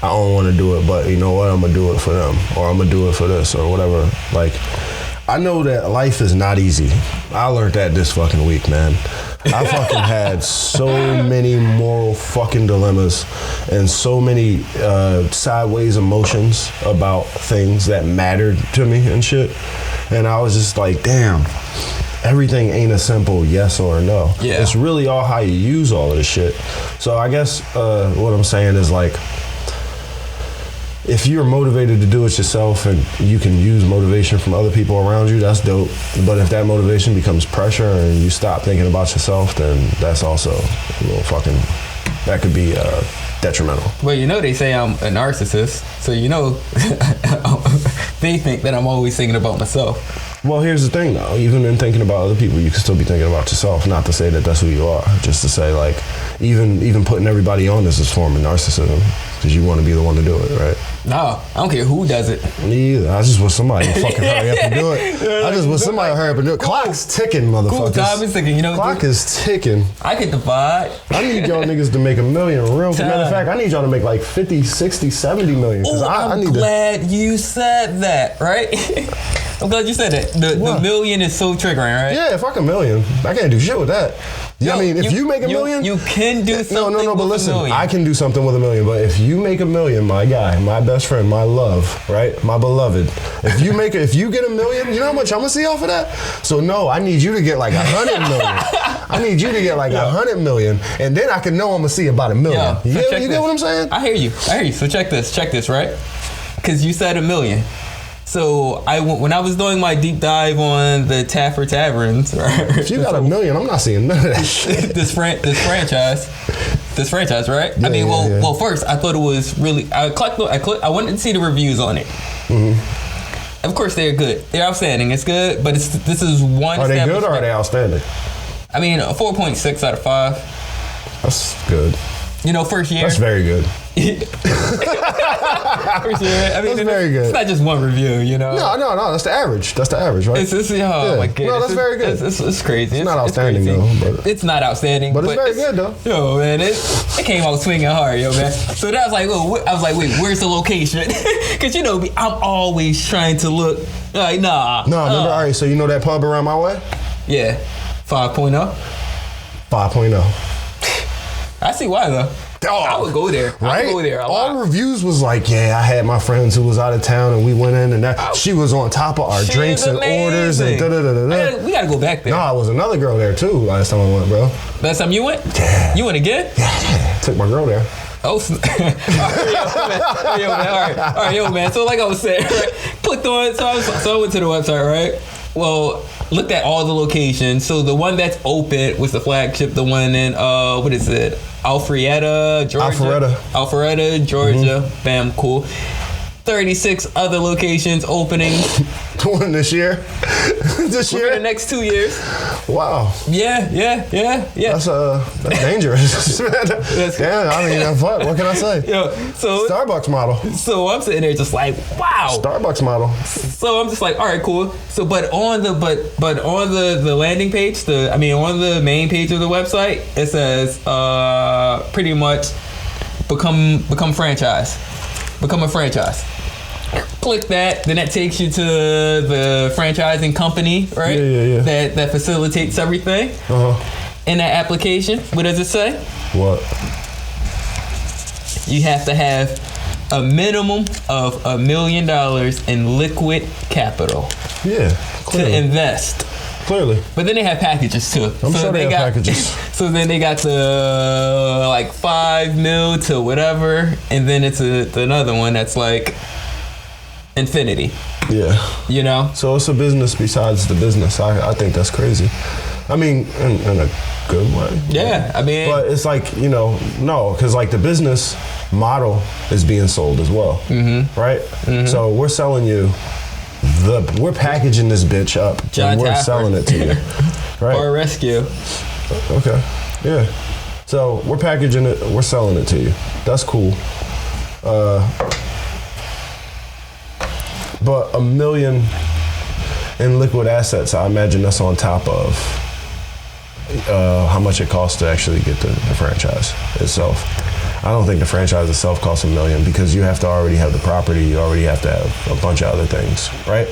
I don't want to do it, but you know what? I'm gonna do it for them, or I'm gonna do it for this, or whatever. Like. I know that life is not easy. I learned that this fucking week, man. I fucking had so many moral fucking dilemmas and so many sideways emotions about things that mattered to me and shit. And I was just like, damn, everything ain't a simple yes or a no. Yeah. It's really all how you use all of this shit. So I guess what I'm saying is like, if you're motivated to do it yourself and you can use motivation from other people around you, that's dope. But if that motivation becomes pressure and you stop thinking about yourself, then that's also a little fucking, that could be detrimental. Well, you know they say I'm a narcissist, so you know they think that I'm always thinking about myself. Well, here's the thing though, even in thinking about other people, you can still be thinking about yourself. Not to say that that's who you are, just to say like, even putting everybody on this is a form of narcissism, because you want to be the one to do it, right? No, I don't care who does it. Me either. I just want somebody to fucking hurry up and do it. I just want somebody to hurry up and do it. Clock's ticking, motherfuckers. Cool, time is ticking. You know, clock is ticking. I get the vibe. I need y'all niggas to make $1 million real. Matter of fact, I need y'all to make like 50, 60, 70 million. Oh, I'm glad you said that, right? I'm glad you said that. The million is so triggering, right? Yeah, fuck $1 million. I can't do shit with that. Yo, I mean, if you make $1 million, you can do something. No, but listen, $1 million. I can do something with $1 million. But if you make $1 million, my guy, my best friend, my love, right, my beloved, if you get $1 million, you know how much I'm gonna see off of that? So no, I need you to get like 100 million. I need you to get like 100 million, and then I can know I'm gonna see about $1 million. You get what I'm saying? I hear you. So check this, right? Because you said $1 million. So when I was doing my deep dive on the Taffer Taverns, right? If you got $1 million, I'm not seeing none of that shit. this franchise, right? Yeah, I mean, well, first I thought it was really. I wanted to see the reviews on it. Mm-hmm. Of course, they're good. They're outstanding. It's good, but this is one. Are they good or are they outstanding? I mean, a 4.6 out of 5. That's good. You know, first year. That's very good. First year. I mean, that's very good. It's not just one review, you know. No. That's the average. Right? My goodness. No, that's very good. It's crazy. It's not outstanding though. But it's not outstanding. But it's very good though. Yo, man, it came out swinging hard, yo, man. So that was like, wait, where's the location? Because you know, I'm always trying to look like, nah. No, remember, all right. So you know that pub around my way? Yeah, 5.0. 5.0. I see why though. I would go there. Right? I would go there a lot. All reviews was like, yeah, I had my friends who was out of town and we went in and that she was on top of our drinks and orders and da-da-da-da-da. We gotta go back there. No, it was another girl there too last time I went, bro. Last time you went? Yeah. You went again? Yeah. Took my girl there. Oh, all right, yo, man. So like I was saying, right, clicked on it. So I went to the website, right? Well, looked at all the locations. So the one that's open was the flagship, the one in what is it? Alpharetta, Georgia. Alpharetta, Georgia. Mm-hmm. Bam, cool. 36 other locations opening. One this year? This year? Within the next 2 years. Wow. Yeah. That's dangerous. Damn, I mean, fuck, what can I say? Yo, so Starbucks model. So I'm sitting there just like, wow. Starbucks model. So I'm just like, all right, cool. So but on the landing page, on the main page of the website, it says pretty much become franchise. Become a franchise. Click that, then that takes you to the franchising company, right? Yeah. That facilitates everything. In that application, what does it say? What? You have to have a minimum of $1 million in liquid capital. Yeah, clearly. To invest Clearly. But then they have packages too. I'm sure they have packages. So then they got the like $5 million to whatever, and then it's another one that's like infinity. Yeah. You know? So it's a business besides the business. I think that's crazy. I mean, in a good way. Yeah, I mean. But it's like, you know, no, because like the business model is being sold as well. Mm-hmm. Right? Mm-hmm. So we're selling you we're packaging this bitch up and we're selling it to you. Right? Or rescue. Okay. Yeah. So we're packaging it, we're selling it to you. That's cool. But $1 million in liquid assets, I imagine that's on top of how much it costs to actually get the franchise itself. I don't think the franchise itself costs $1 million because you have to already have the property, you already have to have a bunch of other things, right?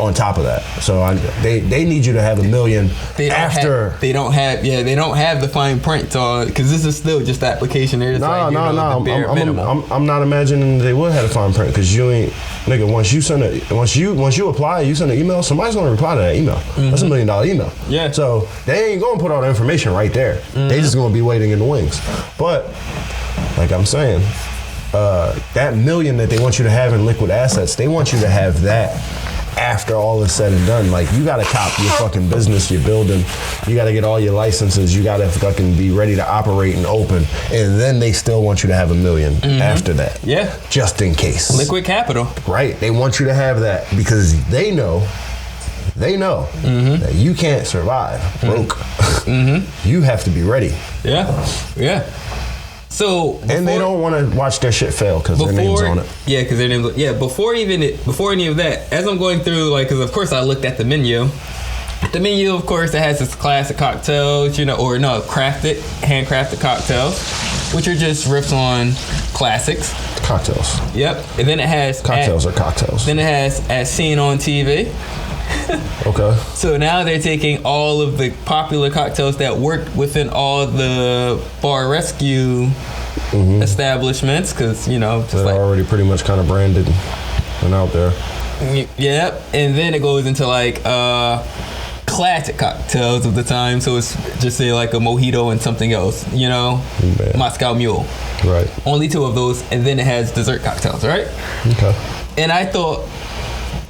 On top of that. So they need you to have $1 million after. They don't have the fine print on, because this is still just the application. They're just I'm not imagining they would have a fine print because you ain't, nigga, once you apply, you send an email, somebody's gonna reply to that email. Mm-hmm. That's $1 million email. Yeah. So they ain't gonna put all the information right there. Mm-hmm. They just gonna be waiting in the wings. But like I'm saying, that $1 million that they want you to have in liquid assets, they want you to have that after all is said and done. Like, you gotta cop your fucking business you're building. You gotta get all your licenses. You gotta fucking be ready to operate and open. And then they still want you to have $1 million after that. Yeah. Just in case. Liquid capital. Right. They want you to have that because they know that you can't survive broke. You have to be ready. Yeah. Yeah. So and they don't want to watch their shit fail because their name's on it. Yeah, because their name's. Yeah, before any of that, as I'm going through, like, because of course I looked at the menu. The menu, of course, it has its classic cocktails, you know, or no, handcrafted cocktails, which are just riffs on classics. Cocktails. Yep, and then it has cocktails are cocktails. Then it has as seen on TV. Okay. So now they're taking all of the popular cocktails that work within all the bar rescue establishments, because, you know, just they're already pretty much kind of branded and out there. Yep. And then it goes into like classic cocktails of the time. So it's just say like a mojito and something else, you know, Moscow Mule. Right. Only 2 of those, and then it has dessert cocktails, right? Okay. And I thought,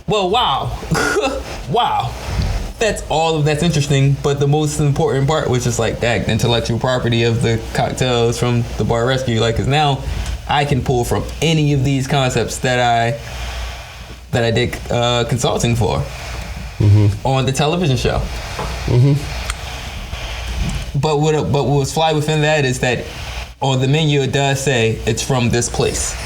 well, wow. Wow. That's interesting, but the most important part was just like that intellectual property of the cocktails from the bar rescue. Like, cause now I can pull from any of these concepts that I did consulting for on the television show. But what was fly within that is that on the menu it does say it's from this place.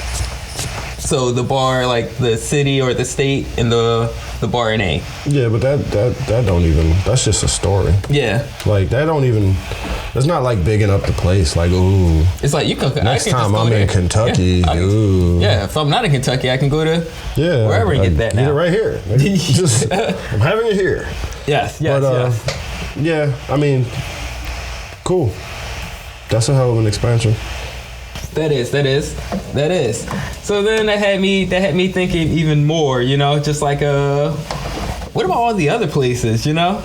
So the bar, like the city or the state, and the bar name. Yeah, but that don't even. That's just a story. Yeah. Like that don't even. It's not like bigging up the place. Like, ooh. It's like you can. Next time I'm in Kentucky. Yeah. Ooh. Yeah. If I'm not in Kentucky, I can go to wherever and get that now. Get it right here. Just, I'm having it here. Yes. But yeah. I mean, cool. That's a hell of an expansion. That is. So then that had me thinking even more, you know, just like what about all the other places, you know,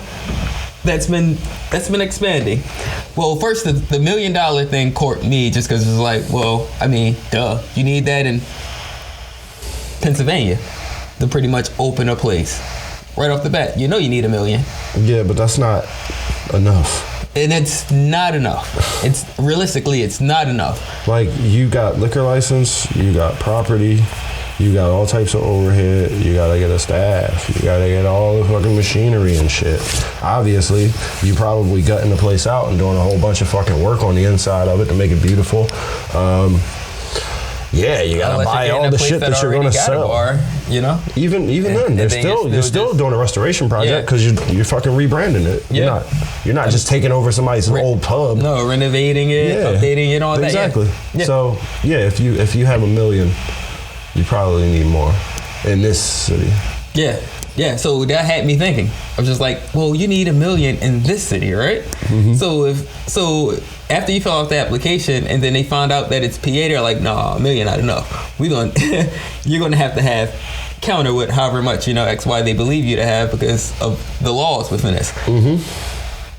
that's been expanding? Well, first the $1 million thing caught me just because it's like, well, I mean, duh, you need that in Pennsylvania to pretty much open a place right off the bat. You know, you need $1 million. Yeah, but that's not enough. And it's not enough. It's not enough. Like, you got liquor license, you got property, you got all types of overhead, you gotta get a staff, you gotta get all the fucking machinery and shit. Obviously, you probably gutting the place out and doing a whole bunch of fucking work on the inside of it to make it beautiful. Yeah, you gotta buy all the shit that you're gonna sell. Bar, you know, even then, you're still doing a restoration project because you're fucking rebranding it. Yeah. You're not just taking over somebody's old pub. No, renovating it, updating it, all exactly. that. Yeah. So if you have $1 million, you probably need more in this city. Yeah. So that had me thinking. I was just like, well, you need $1 million in this city, right? So after you fill out the application and then they found out that it's PA, they're like, no, $1 million not enough. You're gonna have to have counter with however much, X, Y they believe you to have because of the laws within this.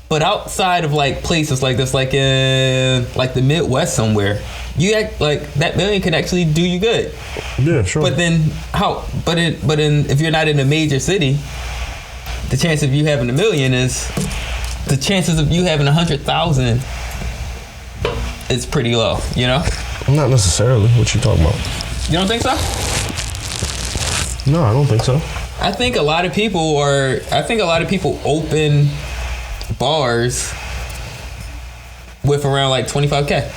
But outside of like places like this, like in like the Midwest somewhere, you act like that million can actually do you good. Yeah, sure. But then how? But if you're not in a major city, the chance of you having $1 million is the chances of you having 100,000 is pretty low. Not necessarily. What you talking about? You don't think so? No, I don't think so. I think a lot of people open bars with around like 25K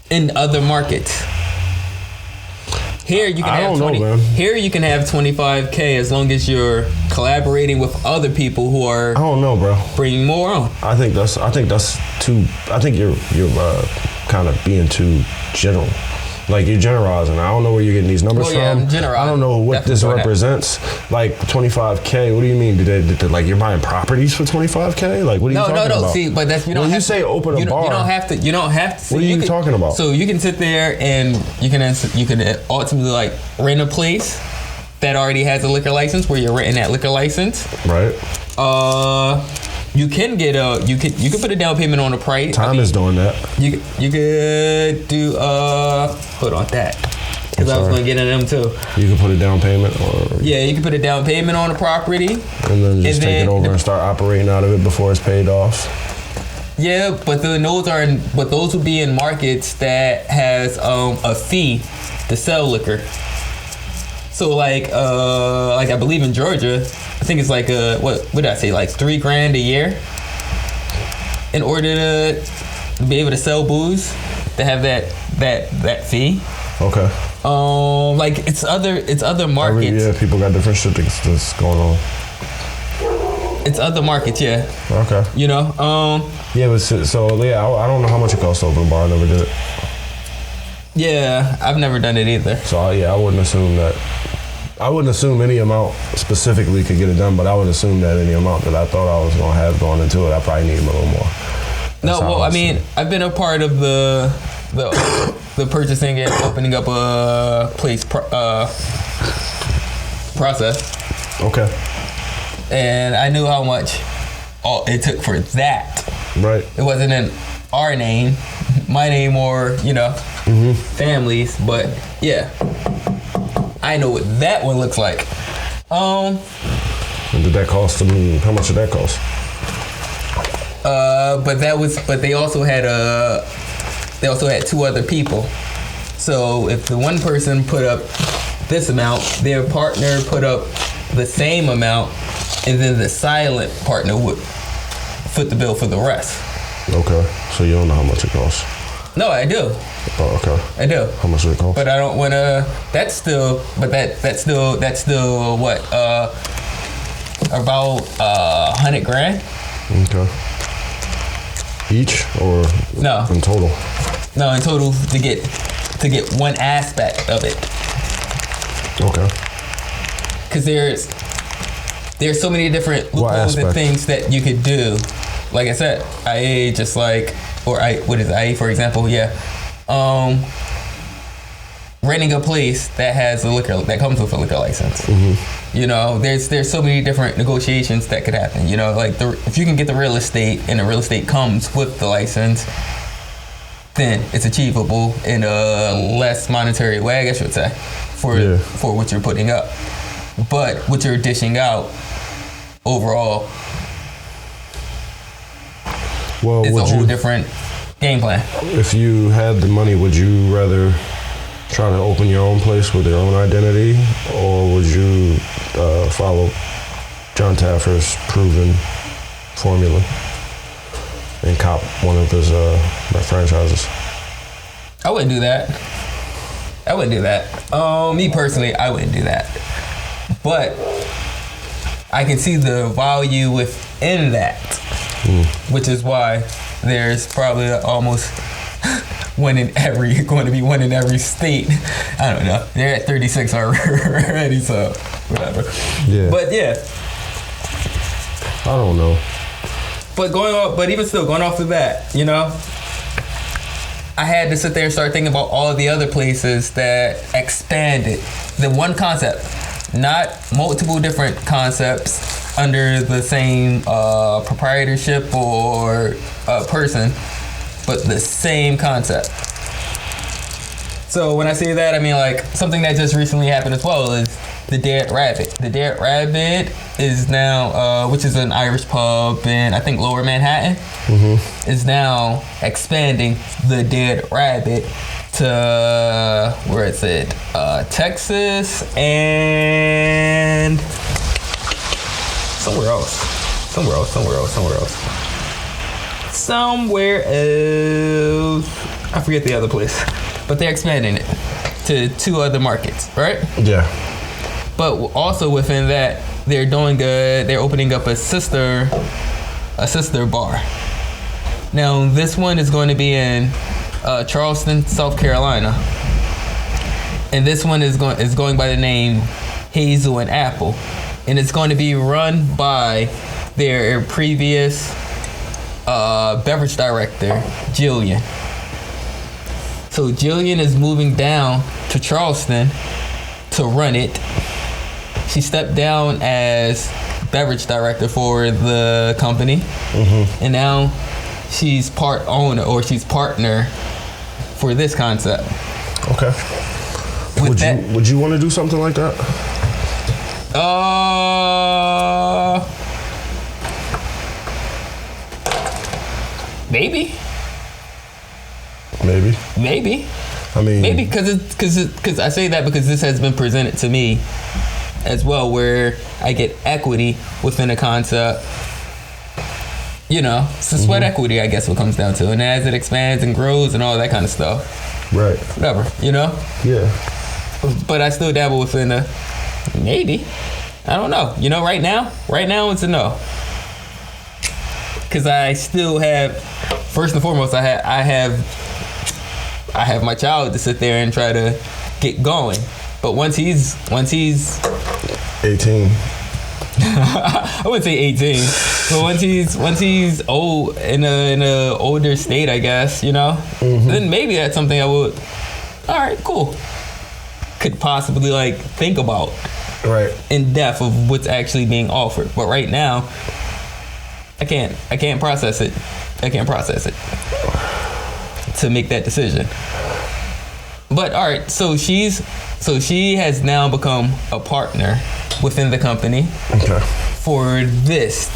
in other markets. Here you can have 20. Here you can have 25K as long as you're collaborating with other people who are. I don't know, bro. Bringing more on. I think that's too. I think you're kind of being too general. Like you're generalizing. I don't know where you're getting these numbers from. I'm generalizing. I don't know what this represents. Like 25K. What do you mean? Did they like you're buying properties for 25K? Like what are you talking about? No. See, but that's when you say open a bar. You don't have to. See, what are you talking about? So you can sit there and you can ultimately like rent a place that already has a liquor license where you're renting that liquor license. Right. You can get you can put a down payment on the price. Time is doing that. You could do hold on that because I was going to get into them too. You can put a down payment you can put a down payment on the property and then just take it over and start operating out of it before it's paid off. Yeah, but those would be in markets that has a fee to sell liquor. So like I believe in Georgia, I think it's like what did I say, like $3,000 a year in order to be able to sell booze, to have that fee. Okay. Like it's other markets. Yeah, people got different shit that's going on. It's other markets, yeah. Okay. Yeah, but so I don't know how much it costs to open a bar. I never did it. Yeah, I've never done it either. So I wouldn't assume that. I wouldn't assume any amount specifically could get it done, but I would assume that any amount that I thought I was gonna have going into it, I probably need a little more. I've been a part of the purchasing and opening up a place process. Okay. And I knew how much it took for that. Right. It wasn't in our name, my name, or families, but yeah. I know what that one looks like. And did that cost them? How much did that cost? But they also had two other people. So if the one person put up this amount, their partner put up the same amount, and then the silent partner would foot the bill for the rest. Okay, so you don't know how much it costs? No, I do. Oh, okay. I do. How much does it cost? But I don't want to. That's still what? About $100,000. Okay. Each or no? In total. No, in total to get one aspect of it. Okay. Because there's so many different loopholes and things that you could do. Like I said, IA just like, IA for example, yeah. Renting a place that has that comes with a liquor license. There's so many different negotiations that could happen. Like if you can get the real estate and the real estate comes with the license, then it's achievable in a less monetary way, I guess you would say, for what you're putting up. But what you're dishing out overall, it's a whole different game plan. If you had the money, would you rather try to open your own place with your own identity, or would you follow John Taffer's proven formula and cop one of his franchises? I wouldn't do that. Me personally, I wouldn't do that. But I can see the value within that, which is why there's probably almost going to be one in every state. I don't know. They're at 36 already, so whatever. Yeah. But yeah. I don't know. But even still, going off of that, I had to sit there and start thinking about all the other places that expanded the one concept, not multiple different concepts under the same proprietorship or person, but the same concept. So when I say that, I mean like something that just recently happened as well is the Dead Rabbit. The Dead Rabbit is now, which is an Irish pub in I think Lower Manhattan, is now expanding the Dead Rabbit to where is it? Texas and somewhere else. I forget the other place. But they're expanding it to 2 other markets, right? Yeah. But also within that, they're doing good. They're opening up a sister bar. Now this one is going to be in Charleston, South Carolina, and this one is going by the name Hazel and Apple, and it's going to be run by their previous beverage director, Jillian. So Jillian is moving down to Charleston to run it. She stepped down as beverage director for the company, and now she's part owner or she's partner for this concept. Okay. Would you want to do something like that? Maybe. I mean, maybe because I say that because this has been presented to me as well, where I get equity within a concept. You know, it's the sweat equity, I guess, what comes down to, and as it expands and grows and all that kind of stuff. Right. Whatever, you know. Yeah. But I still dabble within a maybe. I don't know. You know, right now it's a no. Because I still have, first and foremost, I have my child to sit there and try to get going. But once he's 18. I wouldn't say 18, but once he's old in a older state, I guess, you know, then maybe that's something I would. All right, cool. Could possibly like think about right in depth of what's actually being offered. But right now, I can't process it. I can't process it to make that decision. But all right, so she has now become a partner within the company. Okay. For this.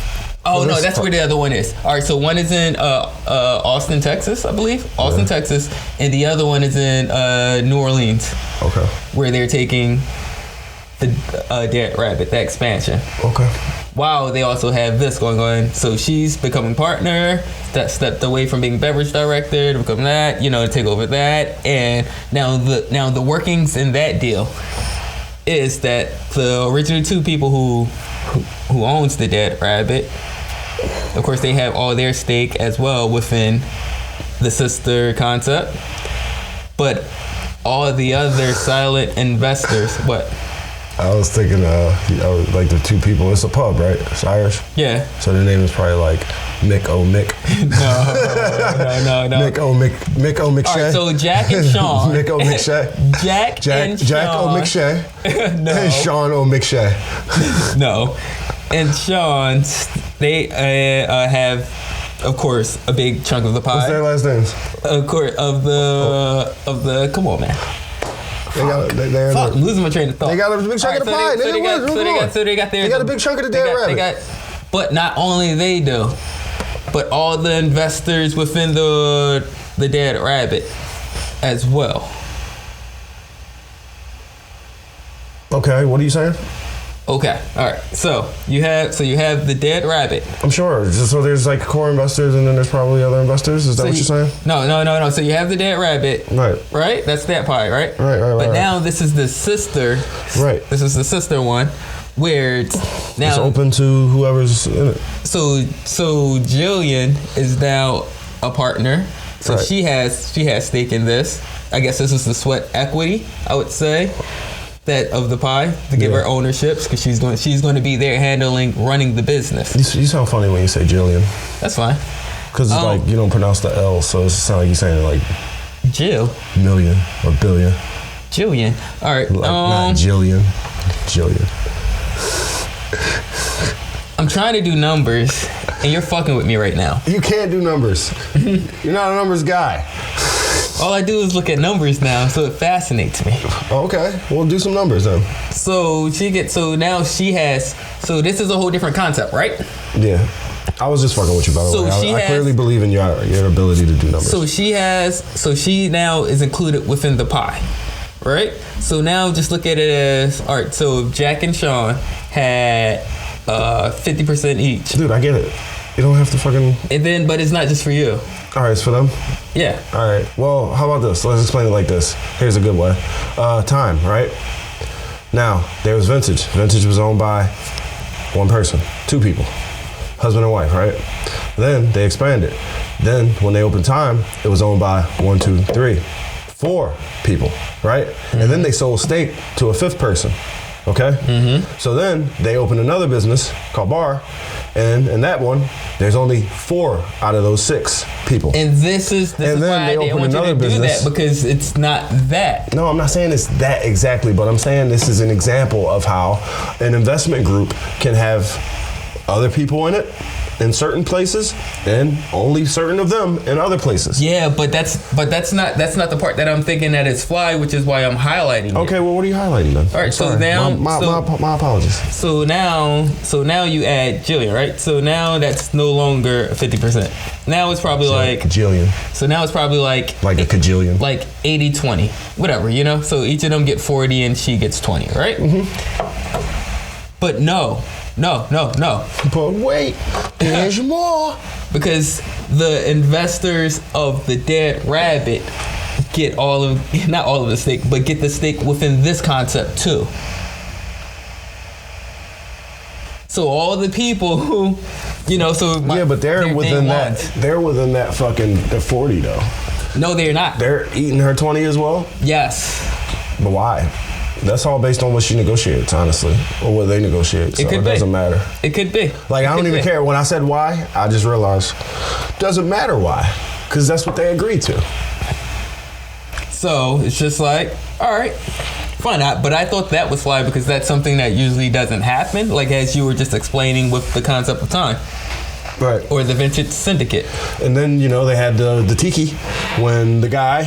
Oh no, that's where the other one is. All right, so one is in Austin, Texas, I believe. Austin, Texas, and the other one is in New Orleans. Okay. Where they're taking the Dead Rabbit, the expansion. Okay. Wow, they also have this going on. So she's becoming partner, that stepped away from being beverage director to become that, you know, to take over that. And now the workings in that deal is that the original 2 people who owns the Dead Rabbit, of course they have all their stake as well within the sister concept. But all the other silent investors, what? I was thinking, like the 2 people. It's a pub, right? It's Irish. Yeah. So their name is probably like Mick O Mick. No. Mick O McShay. All right, so Jack and Sean. Mick O McShay. Jack and Sean. Jack O McShay. No. And Sean O McShay. No. And Sean, they have, of course, a big chunk of the pie. What's their last names? Of course, of the. Come on, man. I'm losing my train of thought. They got a big chunk of the pie. They got a big chunk of the Dead Rabbit. But not only they do, but all the investors within the Dead Rabbit as well. Okay, what are you saying? Okay, all right. So you have the Dead Rabbit. I'm sure. So there's like core investors, and then there's probably other investors. Is that what you're saying? No. So you have the Dead Rabbit. Right. That's that pie, right? Right. But now this is the sister. Right. This is the sister one, where now it's open to whoever's in it. So Jillian is now a partner. So she has stake in this. I guess this is the sweat equity, I would say. That of the pie to give her ownerships because she's going to be there running the business. You sound funny when you say Jillian. That's fine. Because it's like you don't pronounce the L, so it sounds like you're saying it like Jill. Million or billion. Jillian. All right. Like, not Jillian. Jillian. I'm trying to do numbers, and you're fucking with me right now. You can't do numbers. You're not a numbers guy. All I do is look at numbers now, so it fascinates me. Okay, we'll do some numbers then. So now she has. So this is a whole different concept, right? Yeah. I was just fucking with you, by the way. I clearly believe in your ability to do numbers. So she now is included within the pie, right? So now just look at it as, all right, so Jack and Sean had 50% each. Dude, I get it. You don't have to fucking... And then, but it's not just for you. All right, it's for them? Yeah. All right. Well, how about this? Let's explain it like this. Here's a good way. Time, right? Now, there was Vintage. Vintage was owned by one person, two people, husband and wife, right? Then they expanded. Then when they opened Time, it was owned by 1, 2, 3, 4 people, right? Mm-hmm. And then they sold Steak to a fifth person, okay? Mm-hmm. So then they opened another business called Bar, and in that one, there's only 4 out of those 6 people. And this is why I didn't want you to do that, because it's not that. No, I'm not saying it's that exactly, but I'm saying this is an example of how an investment group can have other people in it in certain places and only certain of them in other places. Yeah, but that's not the part that I'm thinking that is fly, which is why I'm highlighting it. Okay, well, what are you highlighting then? All right, so now my apologies. So now you add Jillian, right? So now that's no longer 50%. Now it's probably like Jillian. So now it's probably like a cajillion. Like 80-20, whatever, you know? So each of them get 40 and she gets 20, right? Mm-hmm. But no. But wait, there's more. Because the investors of the Dead Rabbit get not all of the stake, but get the stake within this concept too. So all the people who, but they're within that. They're within that fucking 40 though. No, they're not. They're eating her 20 as well. Yes. But why? That's all based on what she negotiates, honestly, or what they negotiate. So it doesn't matter. It could be. Like, I don't even care. When I said why, I just realized it doesn't matter why, because that's what they agreed to. So it's just like, all right, fine. But I thought that was fly because that's something that usually doesn't happen, like as you were just explaining with the concept of time. Right. Or the Vintage Syndicate. And then, they had the Tiki when the guy,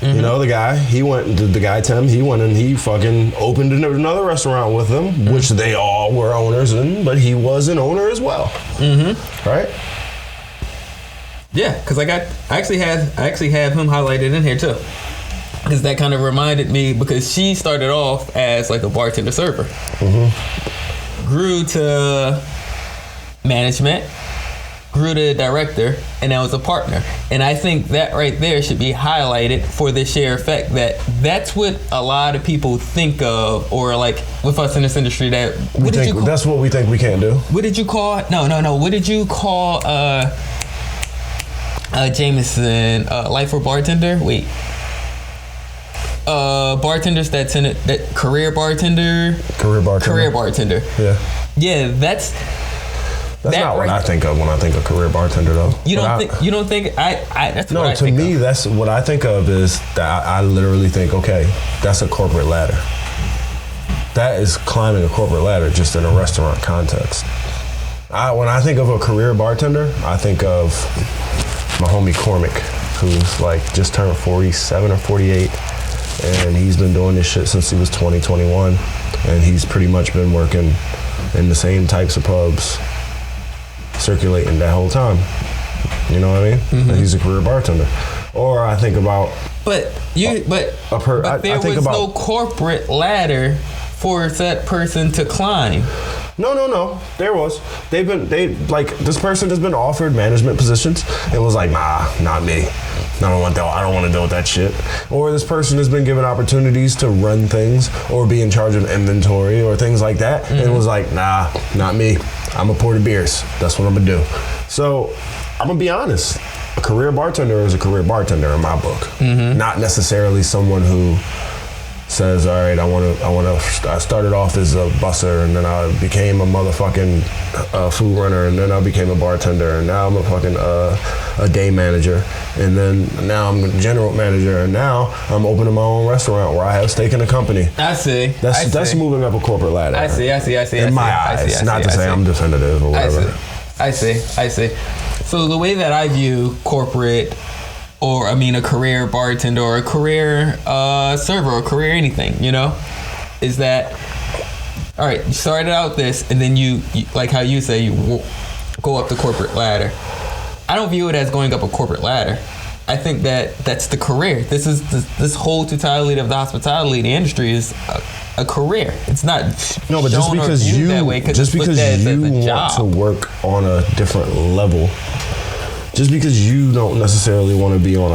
mm-hmm. The guy Tim, he went and he fucking opened another restaurant with them, mm-hmm. which they all were owners in, but he was an owner as well. Mm-hmm. Right? Yeah, because I actually have him highlighted in here too. Because that kind of reminded me, because she started off as like a bartender server. Mm-hmm. Grew to management, grew to director, and now is a partner. And I think that right there should be highlighted for the sheer effect that that's what a lot of people think of, or like with us in this industry, that that's what we think we can't do. What did you call? No. What did you call Jameson? Life or bartender? Wait. Bartenders that's in it. That career bartender. Career bartender. Yeah, that's not what I think of when I think of career bartender, though. You don't think that's what I think of. No, to me, that's what I think of is that I literally think, okay, that's a corporate ladder. That is climbing a corporate ladder just in a restaurant context. When I think of a career bartender, I think of my homie Cormick, who's like just turned 47 or 48, and he's been doing this shit since he was 20, 21, and he's pretty much been working in the same types of pubs, circulating that whole time. You know what I mean? Mm-hmm. And he's a career bartender. Or I think about there was no corporate ladder for that person to climb. No. There was. This person has been offered management positions and was like, nah, not me. I don't want that. I don't want to deal with that shit. Or this person has been given opportunities to run things or be in charge of inventory or things like that, mm-hmm. and was like, nah, not me. I'm a pour the beers. That's what I'm gonna do. So I'm gonna be honest. A career bartender is a career bartender in my book. Mm-hmm. Not necessarily someone who says, all right, I started off as a busser, and then I became a motherfucking food runner, and then I became a bartender, and now I'm a fucking a day manager, and then now I'm a general manager, and now I'm opening my own restaurant where I have stake in the company. I see. That's moving up a corporate ladder. I see. In my eyes, not to say I'm definitive or whatever. I see. So the way that I view corporate, or I mean a career bartender or a career server or career anything, you know, is that, all right, you started out this, and then you like how you say, you go up the corporate ladder. I don't view it as going up a corporate ladder. I think that that's the career. This whole totality of the hospitality, the industry is a career. It's not no, but just because you want to work on a different level, just because you don't necessarily want to be on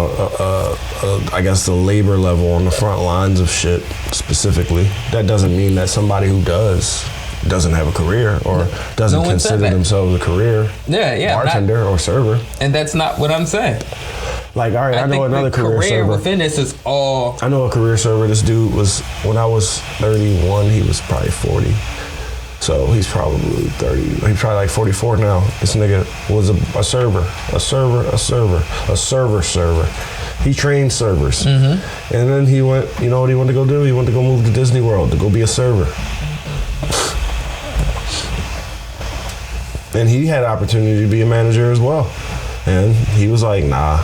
I guess the labor level on the front lines of shit specifically, that doesn't mean that somebody who doesn't have a career or doesn't consider themselves a career bartender or server. And that's not what I'm saying. Like, all right, I know another career server. Within this is all. I know a career server. This dude was, when I was 31, he was probably 40. So he's probably 30. He's probably like 44 now. This nigga was a server. He trained servers. Mm-hmm. And then he went, you know what he wanted to go do? He wanted to go move to Disney World to go be a server. And he had opportunity to be a manager as well. And he was like, nah,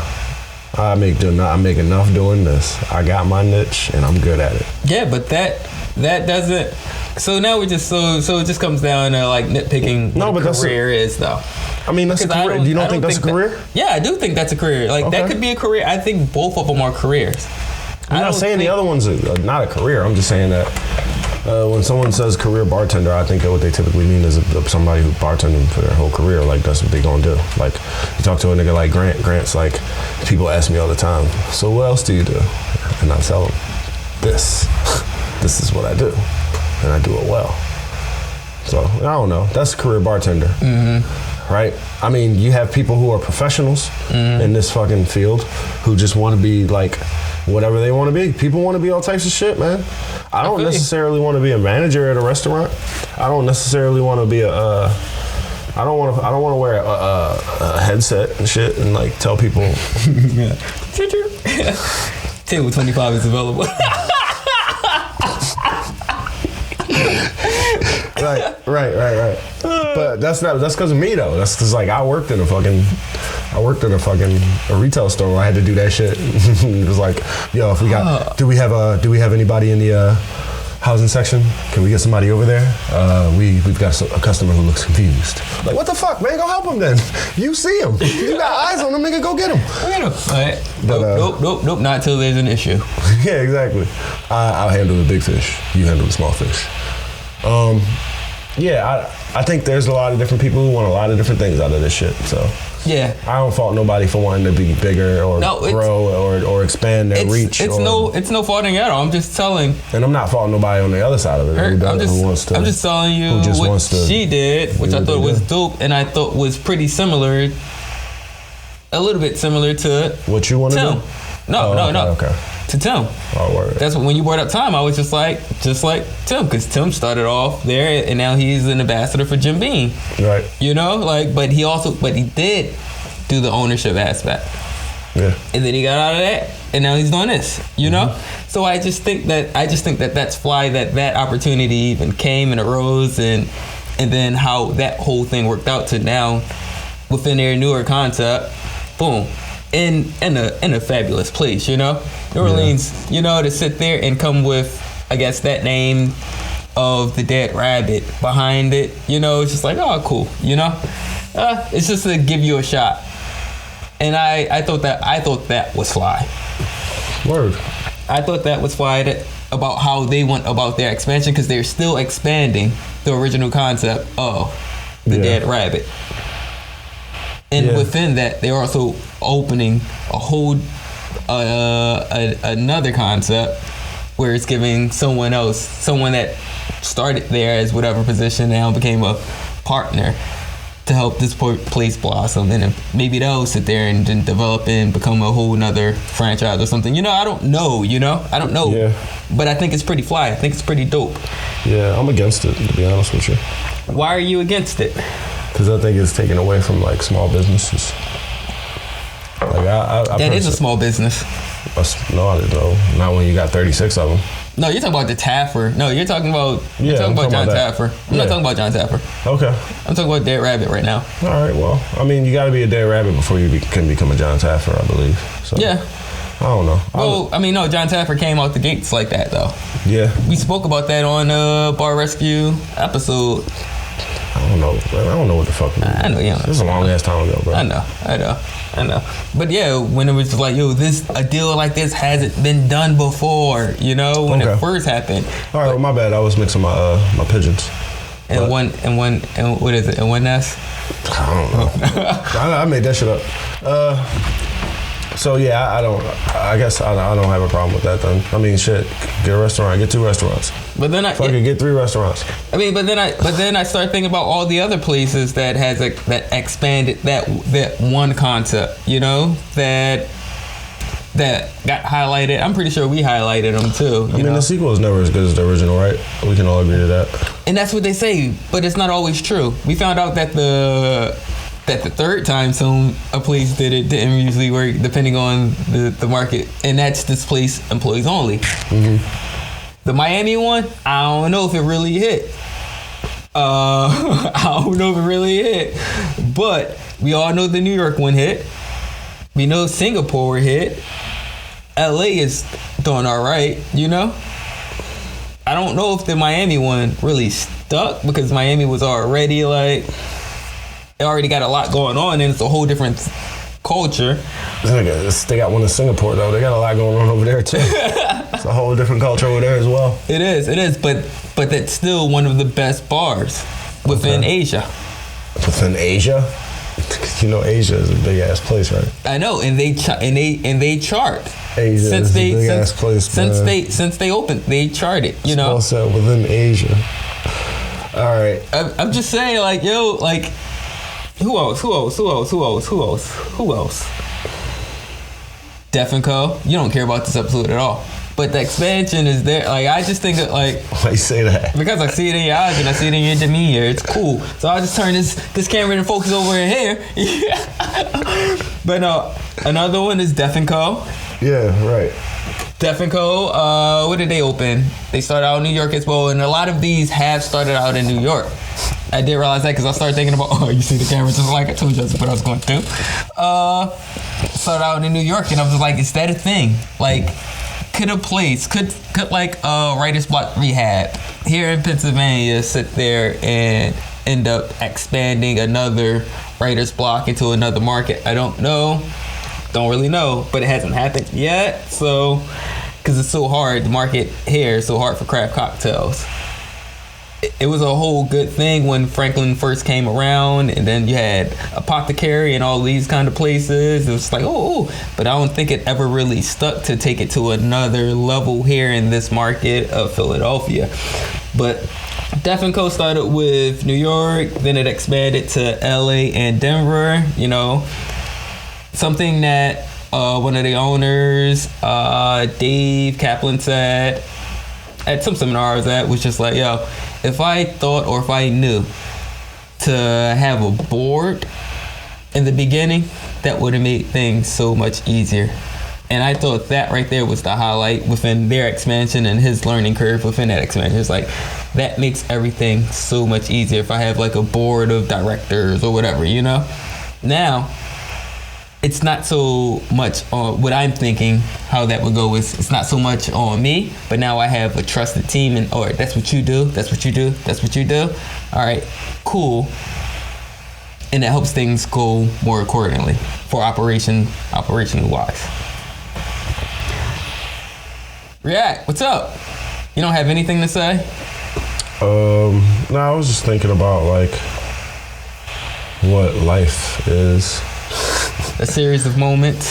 I make enough doing this. I got my niche and I'm good at it. Yeah, but that doesn't. So now we just so it just comes down to like nitpicking what a career is, though. I mean, that's a career. Do you don't think that's a career? Yeah, I do think that's a career. Like that could be a career. I think both of them are careers. I'm not saying the other one's not a career. I'm just saying that when someone says career bartender, I think that what they typically mean is somebody who bartending for their whole career. Like that's what they gonna do. Like you talk to a nigga like Grant. Grant's like, people ask me all the time, so what else do you do? And I tell them, this is what I do. And I do it well. So, I don't know. That's a career bartender. Mm-hmm. Right? I mean, you have people who are professionals in this fucking field who just want to be like whatever they want to be. People want to be all types of shit, man. I don't necessarily want to be a manager at a restaurant. I don't necessarily want to be I don't want to wear a headset and shit and like tell people. Table 25 is available. Right. But that's because of me though. That's because like I worked in a retail store where I had to do that shit. It was like, yo, if we got, do we have anybody in the housing section? Can we get somebody over there? We've got a customer who looks confused. Like, what the fuck, man? Go help him then. You see him. You got eyes on him, nigga. Go get him. Right. Nope. Not till there's an issue. Yeah, exactly. I'll handle the big fish. You handle the small fish. I think there's a lot of different people who want a lot of different things out of this shit. So yeah, I don't fault nobody for wanting to be bigger or grow or expand their reach. It's no faulting at all. I'm just telling. And I'm not faulting nobody on the other side of it. I'm just telling you what she did, which I thought was dope, and I thought was pretty similar, a little bit similar to what you want to do. No. Okay. To Tim. Oh, word. That's when you brought up Tim, I was just like Tim, because Tim started off there and now he's an ambassador for Jim Beam. Right. You know, like, but he did do the ownership aspect. Yeah. And then he got out of that and now he's doing this, you know? So I just think that that's why that opportunity even came and arose and then how that whole thing worked out to now within their newer concept, boom. In a fabulous place, you know? New Orleans, you know, to sit there and come with, I guess, that name of the Dead Rabbit behind it, you know, it's just like, oh, cool, you know? It's just to give you a shot. And I thought that was fly. Word. I thought that was fly about how they went about their expansion, because they're still expanding the original concept of the Dead Rabbit. And within that, they're also opening a whole another concept where it's giving someone that started there as whatever position now became a partner, to help this place blossom, and maybe they'll sit there and then develop and become a whole nother franchise or something. I don't know. I don't know. Yeah. But I think it's pretty fly. I think it's pretty dope. Yeah, I'm against it, to be honest with you. Why are you against it? Because I think it's taken away from like small businesses. Like that is a small business. No, I didn't know. Not when you got 36 of them. No, you're talking about the Taffer. No, you're talking about John Taffer. I'm not talking about John Taffer. Okay. I'm talking about Dead Rabbit right now. All right. Well, I mean, you got to be a Dead Rabbit before you can become a John Taffer, I believe. So, yeah. I don't know. Well, I mean, no, John Taffer came out the gates like that, though. Yeah. We spoke about that on Bar Rescue episode. I don't know. I don't know what the fuck. I know, yeah. This is a long ass time ago, bro. I know. But yeah, when it was just like, a deal like this hasn't been done before, when it first happened. All right, well, my bad. I was mixing my pigeons. And what is it? And one nest? I don't know. I made that shit up. So yeah, I guess I don't have a problem with that then. I mean, shit, get a restaurant, get 2 restaurants. But then get 3 restaurants. I mean, but then I start thinking about all the other places that that expanded that one concept, that got highlighted. I'm pretty sure we highlighted them too. I mean, the sequel is never as good as the original, right? We can all agree to that. And that's what they say, but it's not always true. We found out that the third time a place didn't usually work depending on the market, and that's displaced employees only. Mm-hmm. The Miami one, I don't know if it really hit. But we all know the New York one hit. We know Singapore hit. LA is doing all right, I don't know if the Miami one really stuck because Miami was already it already got a lot going on, and it's a whole different culture. They got one in Singapore, though. They got a lot going on over there, too. It's a whole different culture over there as well. It is. But that's still one of the best bars within Asia. Within Asia? Asia is a big-ass place, right? I know, and they chart. Asia is a big-ass place, Since they opened, they charted, Also within Asia. All right. I'm just saying, who else? Def & Co. You don't care about this episode at all. But the expansion is there. I just think that, why you say that? Because I see it in your eyes and I see it in your demeanor. It's cool. So I just turn this camera and focus over in here. But no, another one is Def & Co. Yeah, right. Def & Co. Where did they open? They started out in New York as well, and a lot of these have started out in New York. I did realize that because I started thinking about, you see the camera just like I told you that's what I was going to do. Started out in New York, and I was like, is that a thing? Could a place, could writer's block rehab here in Pennsylvania sit there and end up expanding another writer's block into another market? I don't know. Don't really know, but it hasn't happened yet. So, because it's so hard, the market here is so hard for craft cocktails. It was a whole good thing when Franklin first came around, and then you had Apothecary and all these kind of places. It was but I don't think it ever really stuck to take it to another level here in this market of Philadelphia. But Def & Co. started with New York, then it expanded to LA and Denver, Something that one of the owners, Dave Kaplan, said at some seminar I was at was just if I thought or if I knew to have a board in the beginning, that would have made things so much easier. And I thought that right there was the highlight within their expansion and his learning curve within that expansion. It's that makes everything so much easier if I have a board of directors or whatever, Now, it's not so much on what I'm thinking, how that would go is it's not so much on me, but now I have a trusted team and, that's what you do, that's what you do, that's what you do. All right, cool. And that helps things go more accordingly for operational wise. React, what's up? You don't have anything to say? No, I was just thinking about what life is. A series of moments.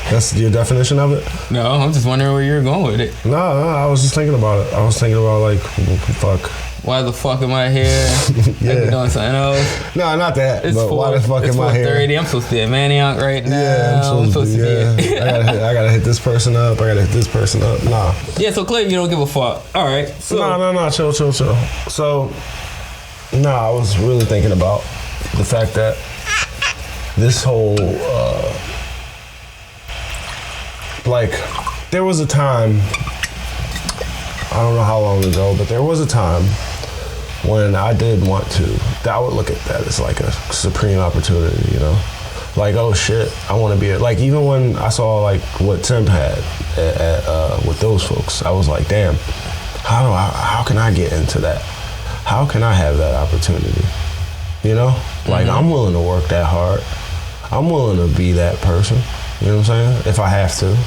That's your definition of it? No, I'm just wondering where you're going with it. No, I was just thinking about it. I was thinking about Why the fuck am I here? Yeah. I be doing something else. No, not that. It's but why the fuck am I here? 4:30. I'm supposed to be at Manioc right now. Yeah, I'm supposed to be. I gotta hit this person up. I gotta hit this person up. Nah. Yeah, so clearly you don't give a fuck. All right. So No. Chill. So, I was really thinking about the fact that this whole, like, there was a time, I don't know how long ago, but there was a time when I did want to, I would look at that as like a supreme opportunity, you know? Like, oh shit, I want to be, like, even when I saw like what Tim had with those folks, I was like, damn, how can I get into that? How can I have that opportunity? You know? Like, I'm willing to work that hard. I'm willing to be that person. You know what I'm saying? If I have to.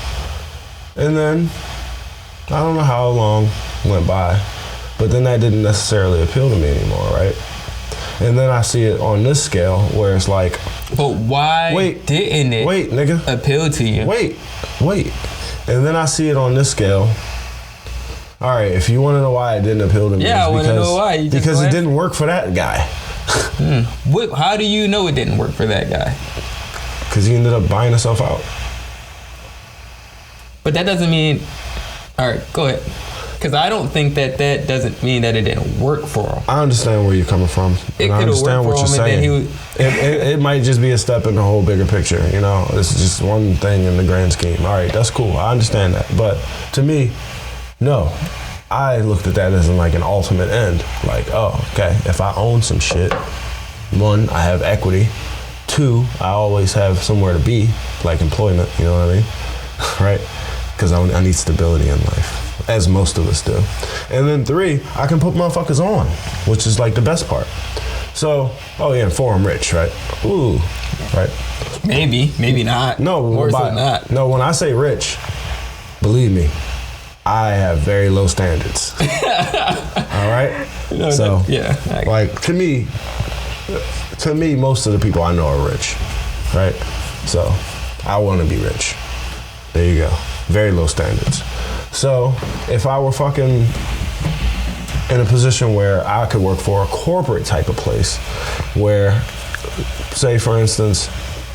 And then, I don't know how long went by, but then that didn't necessarily appeal to me anymore, right? And then I see it on this scale where it's like, but why didn't it nigga. appeal to you? Wait. And then I see it on this scale. All right, if you want to know why it didn't appeal to me, I want to know why. Because it didn't work for that guy. How do you know it didn't work for that guy? Because he ended up buying himself out. But that doesn't mean... All right, go ahead. Because I don't think that doesn't mean that it didn't work for him. I understand where you're coming from. It I could have understand worked what for you're him, and saying. then It might just be a step in the whole bigger picture, you know? It's just one thing in the grand scheme. All right, that's cool. I understand that. But to me, no. I looked at that as in like an ultimate end. Like, oh, okay, if I own some shit, one, I have equity. Two, I always have somewhere to be, like employment, you know what I mean? Right? Because I need stability in life, as most of us do. And then three, I can put motherfuckers on, which is like the best part. So, oh yeah, and four, I'm rich, right? Ooh, right? Maybe not. No, more so not. No, when I say rich, believe me, I have very low standards. All right? No, so, yeah. Like, to me, most of the people I know are rich, right? So, I want to be rich. There you go. Very low standards. So, if I were fucking in a position where I could work for a corporate type of place, where, say, for instance,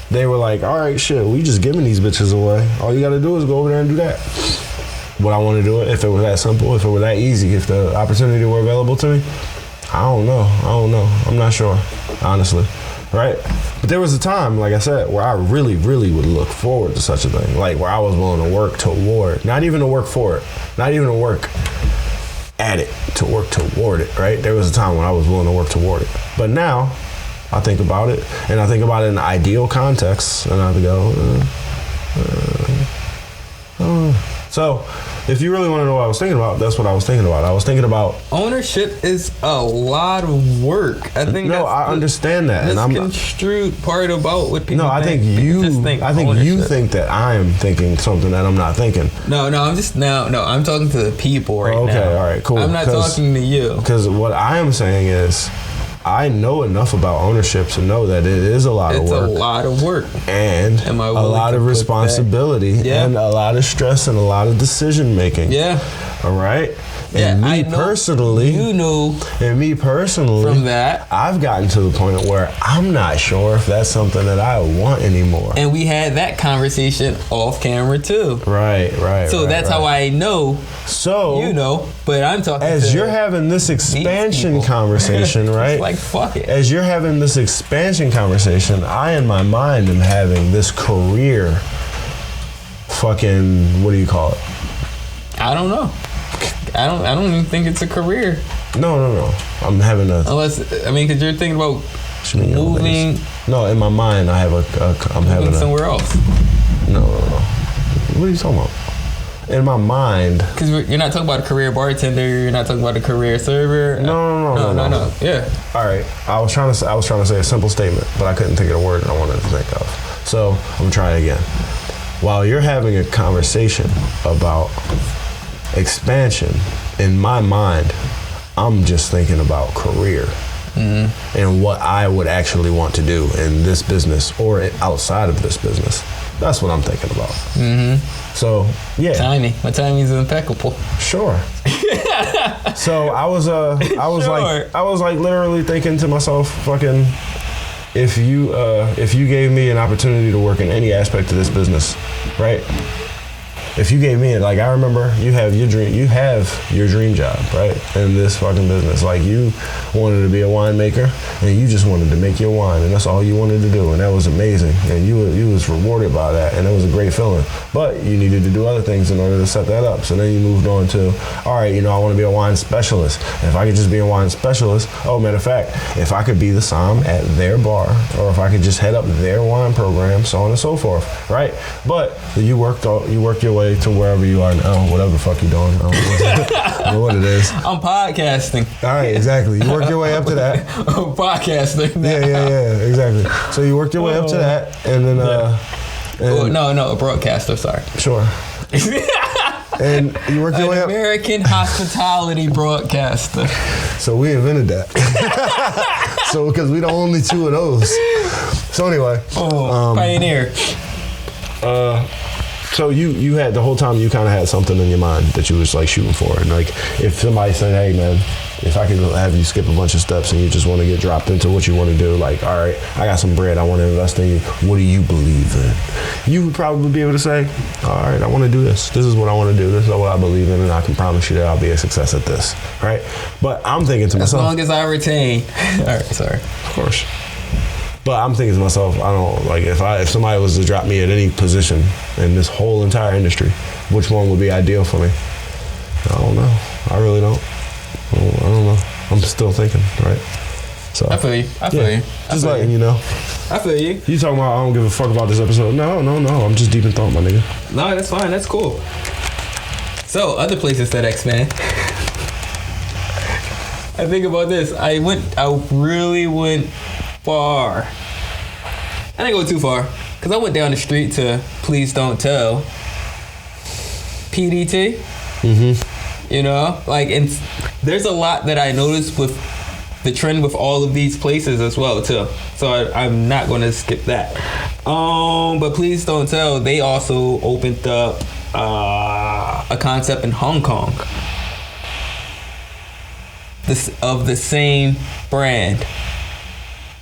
they were like, all right, shit, we just giving these bitches away. All you got to do is go over there and do that. Would I want to do it if it were that simple, if it were that easy, if the opportunity were available to me? I don't know. I'm not sure, honestly. Right? But there was a time, like I said, where I really, really would look forward to such a thing. Like where I was willing to work toward, not even to work for it, not even to work at it, to work toward it, right? There was a time when I was willing to work toward it. But now, I think about it, and I think about it in the ideal context, and I go, So, if you really want to know what I was thinking about, that's what I was thinking about. I was thinking about ownership is a lot of work. I think I understand that, and I'm misconstrued part about what people. No, I think you think that I am thinking something that I'm not thinking. No, I'm talking to the people right now. Okay, all right, cool. I'm not talking to you. Because what I am saying is, I know enough about ownership to know that it is a lot of work. It's a lot of work. And a lot of responsibility and a lot of stress and a lot of decision making. Yeah. All right? And me personally, from that, I've gotten to the point where I'm not sure if that's something that I want anymore. And we had that conversation off camera too. Right. So that's how I know. So you know, but I'm talking as you're having this expansion conversation, right? Like fuck it. As you're having this expansion conversation, I in my mind am having this career fucking, what do you call it? I don't know. I don't even think it's a career. No. I'm having because you're thinking about moving. No, in my mind, I'm having somewhere else. No. What are you talking about? In my mind. Because you're not talking about a career bartender. You're not talking about a career server. No. Yeah. All right. I was trying to say a simple statement, but I couldn't think of the word that I wanted to think of. So I'm gonna try it again. While you're having a conversation about expansion, in my mind, I'm just thinking about career and what I would actually want to do in this business or outside of this business. That's what I'm thinking about. So yeah, my timing's impeccable. Sure. So I was like literally thinking to myself, fucking, if you gave me an opportunity to work in any aspect of this business, right? If you gave me it, like I remember you have your dream job, right? In this fucking business. Like you wanted to be a winemaker and you just wanted to make your wine and that's all you wanted to do and that was amazing. And you was rewarded by that and it was a great feeling. But you needed to do other things in order to set that up. So then you moved on to, all right, I want to be a wine specialist. And if I could just be a wine specialist, matter of fact, if I could be the som at their bar or if I could just head up their wine program, so on and so forth, right? But you worked your way to wherever you are now, whatever the fuck you're doing. I don't know what it is. I'm podcasting. All right, exactly. You work your way up to that. I'm podcasting now. Yeah, exactly. So you worked your way up to that, and then no, a broadcaster. Sorry. Sure. And you worked your way up. American hospitality broadcaster. So we invented that. So because we the only two of those. So anyway. Pioneer. So you had the whole time you kind of had something in your mind that you was like shooting for, and like if somebody said, "Hey man, if I could have you skip a bunch of steps and you just want to get dropped into what you want to do, like all right, I got some bread, I want to invest in you. What do you believe in?" You would probably be able to say, "All right, I want to do this. This is what I want to do. This is what I believe in, and I can promise you that I'll be a success at this." Right? But I'm thinking to myself, as long as I retain. All right, sorry. Of course. But I'm thinking to myself, I don't like if somebody was to drop me at any position in this whole entire industry, which one would be ideal for me? I don't know. I really don't. I don't know. I'm still thinking, right? So I feel you. Just letting you know. I feel you. You talking about I don't give a fuck about this episode? No. I'm just deep in thought, my nigga. No, that's fine. That's cool. So other places that expand. I think about this. I really went far. I didn't go too far because I went down the street to Please Don't Tell PDT. And there's a lot that I noticed with the trend with all of these places as well too. So I'm not going to skip that. But Please Don't Tell, they also opened up a concept in Hong Kong. Of the same brand.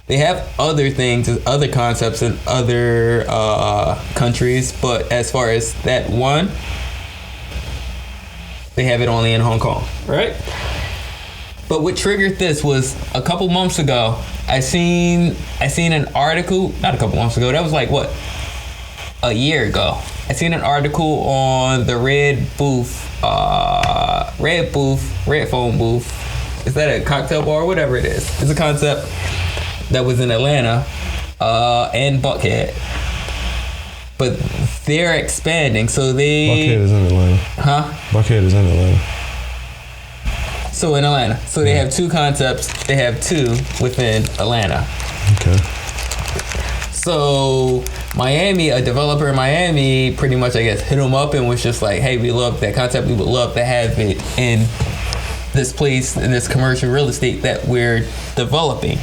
They have other things, other concepts in other countries, but as far as that one, they have it only in Hong Kong, right? But what triggered this was a couple months ago, I seen an article, not a couple months ago, that was like what? A year ago. I seen an article on the Red Phone Booth. Is that a cocktail bar? Whatever it is. It's a concept that was in Atlanta and Buckhead. But they're expanding, so Buckhead is in Atlanta. Huh? Buckhead is in Atlanta. So in Atlanta. So they have two concepts. They have two within Atlanta. Okay. So Miami, a developer in Miami pretty much, I guess, hit them up and was just like, hey, we love that concept. We would love to have it in this place, in this commercial real estate that we're developing.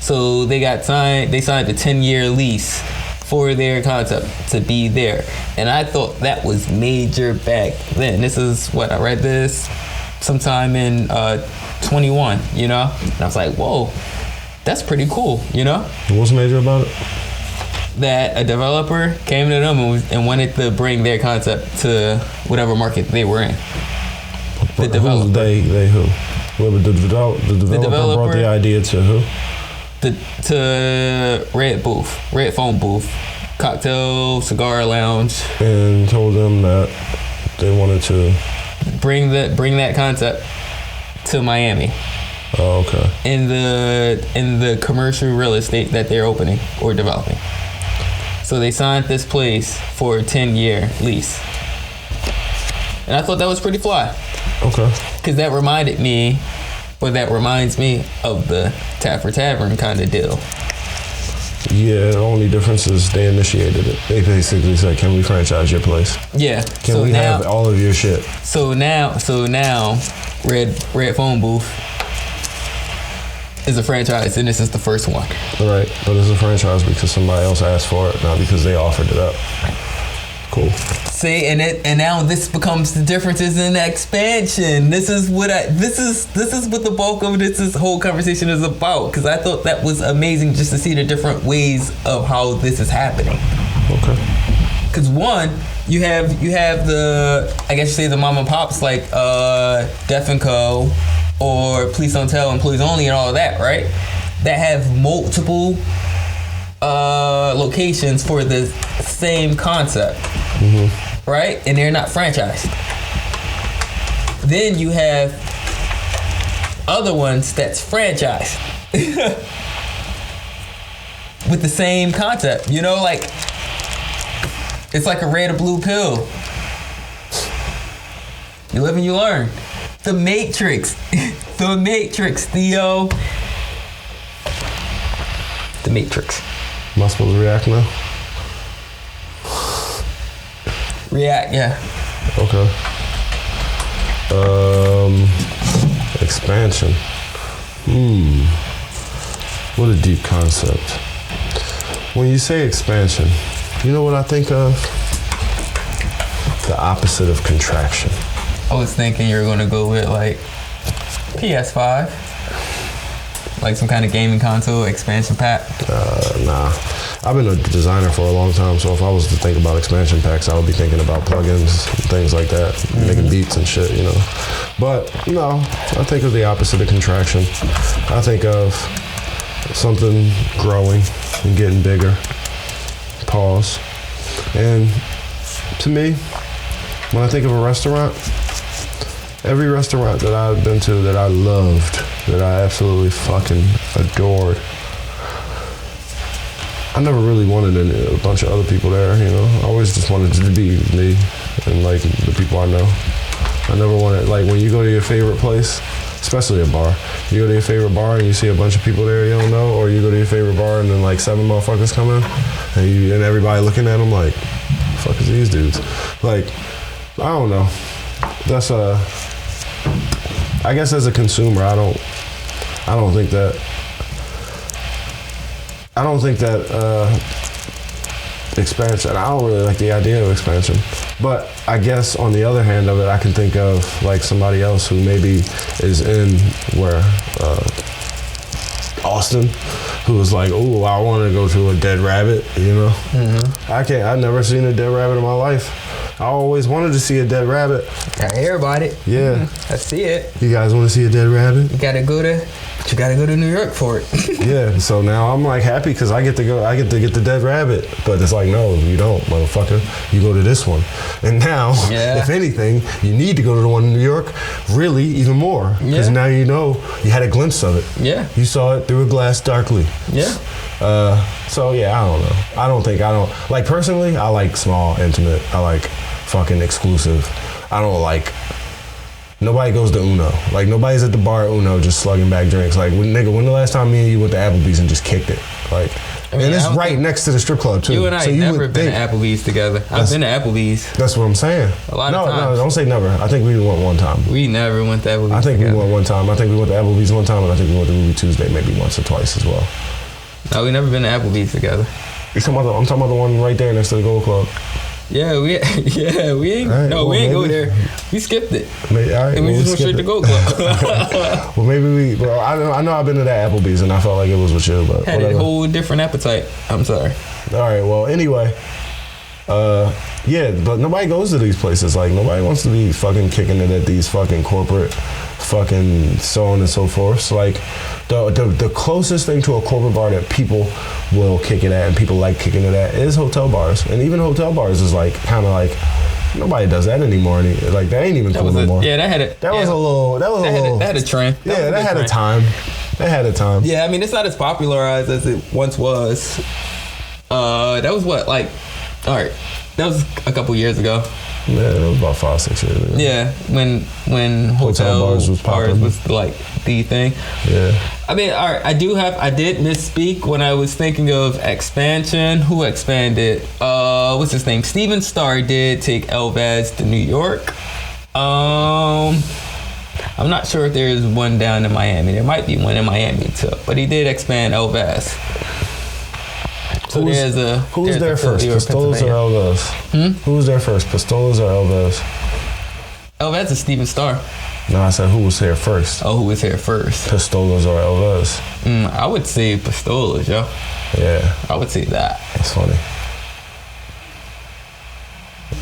So they signed a 10-year lease for their concept to be there. And I thought that was major back then. This is what I read this sometime in 21, And I was like, whoa, that's pretty cool, What's major about it? That a developer came to them and wanted to bring their concept to whatever market they were in. The developer. They who? Well, the developer brought the idea to who? To Red Phone Booth, cocktail, cigar lounge. And told them that they wanted to bring that concept to Miami. Oh, okay. In the commercial real estate that they're opening or developing. So they signed this place for a 10-year lease. And I thought that was pretty fly. Okay. Because that reminds me of the Tavern kind of deal. Yeah, the only difference is they initiated it. They basically said, can we franchise your place? Yeah. Can we have all of your shit? So now Red Phone Booth is a franchise, and this is the first one. Right, but it's a franchise because somebody else asked for it, not because they offered it up. Cool. See, and now this becomes the differences in expansion. This is what the bulk of this whole conversation is about. Because I thought that was amazing just to see the different ways of how this is happening. Okay. Because one, you have the, I guess you say the mom and pops like Deaf and Co. or Please Don't Tell and Please Only and all of that, right? That have multiple locations for the same concept, right? And they're not franchised. Then you have other ones that's franchised with the same concept. You know, like it's like a red or blue pill. You live and you learn. The Matrix. The Matrix, Theo. The Matrix. Am I supposed to react now? React, yeah. Okay. Expansion. What a deep concept. When you say expansion, you know what I think of? The opposite of contraction. I was thinking you were gonna go with like PS5. Like some kind of gaming console expansion pack? Nah. I've been a designer for a long time, so if I was to think about expansion packs, I would be thinking about plugins, things like that, making beats and shit, you know. But, no, I think of the opposite of contraction. I think of something growing and getting bigger. Pause. And to me, when I think of a restaurant, every restaurant that I've been to that I loved, that I absolutely fucking adored, I never really wanted a bunch of other people there, you know. I always just wanted it to be me and like the people I know. I never wanted, like when you go to your favorite place, especially a bar, you go to your favorite bar and you see a bunch of people there you don't know, or you go to your favorite bar and then like 7 motherfuckers come in and everybody looking at them like, the fuck is these dudes? Like, I don't know. That's I guess as a consumer, I don't think that expansion, I don't really like the idea of expansion. But I guess on the other hand of it, I can think of like somebody else who maybe is in where Austin, who was like, oh, I want to go to a dead rabbit, you know? I've never seen a dead rabbit in my life. I always wanted to see a dead rabbit. I hear about it. Yeah. I see it. You guys want to see a dead rabbit? You gotta go to New York for it. Yeah, so now I'm like happy because I get to get the dead rabbit. But it's like, no, you don't, motherfucker. You go to this one. And now, if anything, you need to go to the one in New York, really, even more. Because now you know you had a glimpse of it. Yeah. You saw it through a glass darkly. Yeah. So yeah, I don't know. I don't like personally, I like small, intimate. I like fucking exclusive. I don't like, nobody goes to Uno. Like nobody's at the bar at Uno just slugging back drinks. Like when the last time me and you went to Applebee's and just kicked it? Like, I mean, and it's right next to the strip club too. You and I never been to Applebee's together. I've been to Applebee's. That's what I'm saying. A lot of times. No, don't say never. I think we went one time. We never went to Applebee's. I think we went one time. I think we went to Applebee's one time, and I think we went to Ruby Tuesday maybe once or twice as well. No, we never been to Applebee's together. I'm talking about the one right there next to the Gold Club. Yeah, we ain't. Right, we ain't go there. We skipped it. And we just went straight to Gold Club. Well, maybe I know I've been to that Applebee's and I felt like it was with you, but had whatever. A whole different appetite. I'm sorry. All right. Well, anyway, but nobody goes to these places. Like nobody wants to be fucking kicking it at these fucking corporate, fucking so on and so forth. So like, the closest thing to a corporate bar that people will kick it at and people like kicking it at is hotel bars. And even hotel bars is like kind of like nobody does that anymore. Like that ain't even cool anymore. Yeah, that had a trend. That had a time. That had a time. Yeah, I mean it's not as popularized as it once was. That was what, like, all right, that was a couple years ago. Yeah, that was about 5-6 years ago. Yeah, when hotel bars was like the thing. Yeah. I mean, all right, I did misspeak when I was thinking of expansion. Who expanded? What's his name? Steven Starr did take Elvaz to New York. I'm not sure if there is one down in Miami. There might be one in Miami too, but he did expand Elvaz. So who's there first, Pistolas or Elvez? Who was there first, Pistolas or Elvez? Elvez is Steven Starr. No, I said who was here first. Oh, who was here first? Pistolas or Elvez? I would say Pistolas, yo. Yeah. I would say that. That's funny.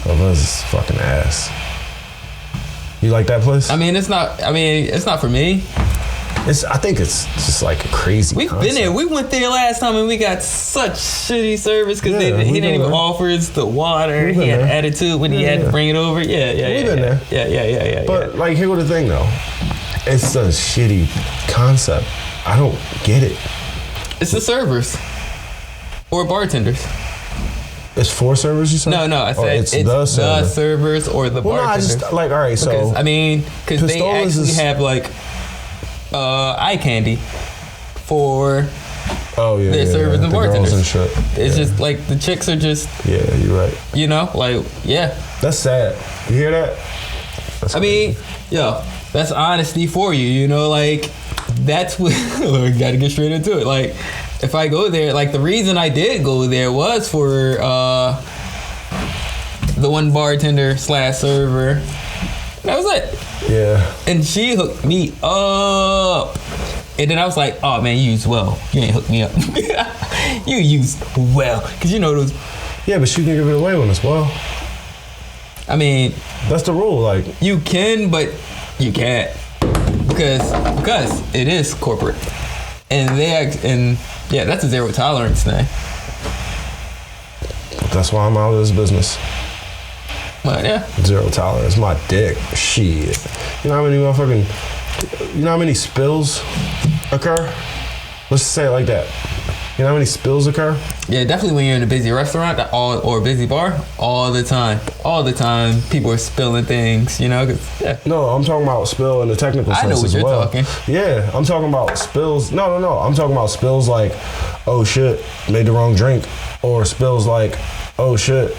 Elvez is fucking ass. You like that place? I mean, it's not for me. I think it's just like a crazy We've concept. been there. We went there last time and we got such shitty service because he didn't even offer us the water. He had attitude when he had to bring it over. Yeah. We've been there. Yeah. But like, here was the thing though. It's a shitty concept. I don't get it. It's the servers or bartenders. It's for servers, you said? No, I said it's the servers or the bartenders. Well, no, I just like, all right, so because they actually have like eye candy for their servers and bartenders and shit. It's just like the chicks are just you're right. You know, like that's sad. You hear that? That's honesty for you. You know, like that's what we gotta get straight into it. Like if I go there, like the reason I did go there was for the one bartender / server. That was it. Yeah. And she hooked me up. And then I was like, oh man, you used well. You ain't hooked me up. You used well. Cause you know those. Yeah, but you can give it away when it's well. I mean. That's the rule, like. You can, but you can't. Because it is corporate. And that's a zero tolerance thing. That's why I'm out of this business. But yeah. Zero tolerance. My dick. Shit. You know how many spills occur? Let's just say it like that. You know how many spills occur? Yeah, definitely when you're in a busy restaurant or a busy bar, all the time. All the time, people are spilling things, you know? No, I'm talking about spill in the technical sense. I know what you're talking. Yeah, I'm talking about spills. No. I'm talking about spills like, oh shit, made the wrong drink. Or spills like, oh shit,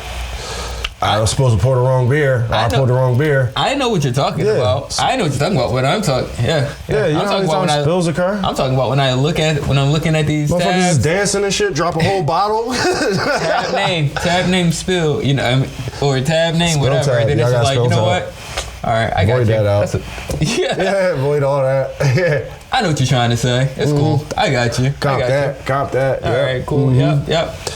I was supposed to pour the wrong beer. I poured the wrong beer. I know what you're talking about. I know what you're talking about when I'm talking. Yeah. Yeah, you know how many times spills occur? I'm talking about when I'm looking at these motherfuckers tabs. is dancing and shit, drop a whole bottle. tab name spill, you know, or tab name, spill whatever. Tab. And then it's just like, you know what? All right, I got Void you. that out. Yeah, void all that. Yeah. I know what you're trying to say. It's cool. I got you. Cop that. All right, cool. Yep.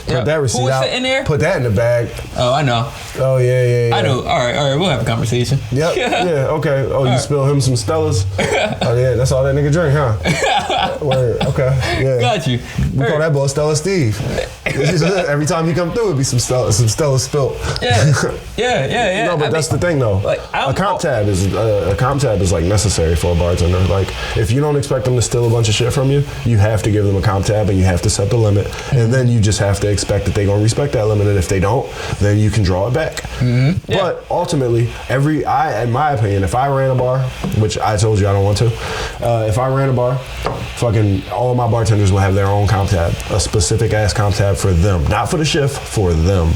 Put that receipt Who was out. sitting there? Put that in the bag. Oh, I know. Oh, yeah. I know. All right. We'll have a conversation. Yep. Yeah, okay. Oh, you spill him some Stellas? Oh, yeah, that's all that nigga drink, huh? Word. Okay. Yeah. Got you. We call that boy Stella Steve. Every time he come through, it'd be some Stella spilt. Yeah. No, but that's the thing, though. Like, a comp tab is like necessary for a bartender. Like, if you don't expect them to steal a bunch of shit from you, you have to give them a comp tab and you have to set the limit. And then you just have to expect that they're gonna respect that limit. And if they don't, then you can draw it back. But ultimately, in my opinion, if I ran a bar, which I told you I don't want to, if I ran a bar, fucking all my bartenders will have their own comp tab, a specific ass comp tab for them, not for the shift, for them.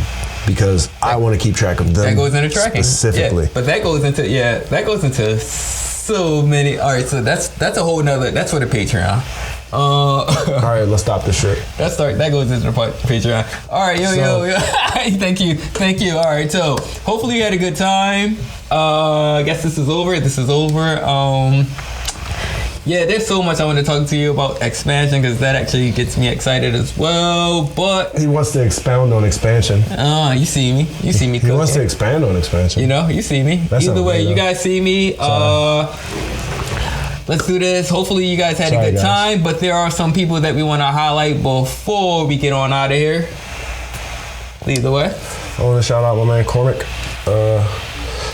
Because I want to keep track of them. That goes into tracking specifically. Yeah, but that goes into so many. All right, so that's a whole nother. That's for the Patreon. All right, let's stop this shit. That goes into the Patreon. All right, yo. Thank you. All right, so hopefully you had a good time. I guess this is over. Yeah, there's so much I want to talk to you about expansion because that actually gets me excited as well. But he wants to expound on expansion. You see me. He wants to expand on expansion. You know, you see me. Either way, you guys see me. Let's do this. Hopefully you guys had a good time. But there are some people that we want to highlight before we get on out of here. Lead the way. I want to shout out my man Cormac.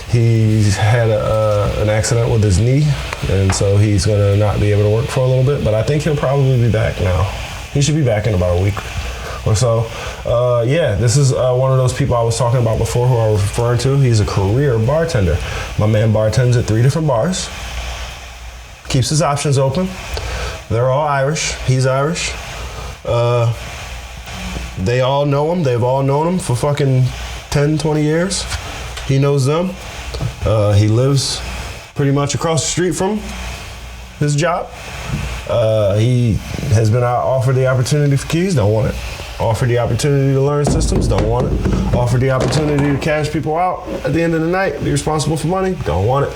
He's had an accident with his knee, and so he's going to not be able to work for a little bit, but I think he'll probably be back now. He should be back in about a week or so. This is one of those people I was talking about before who I was referring to. He's a career bartender. My man bartends at 3 different bars, keeps his options open. They're all Irish. He's Irish. They all know him. They've all known him for fucking 10, 20 years. He knows them. He lives pretty much across the street from his job. He has been offered the opportunity for keys, don't want it. Offer the opportunity to learn systems, don't want it. Offer the opportunity to cash people out at the end of the night, be responsible for money, don't want it.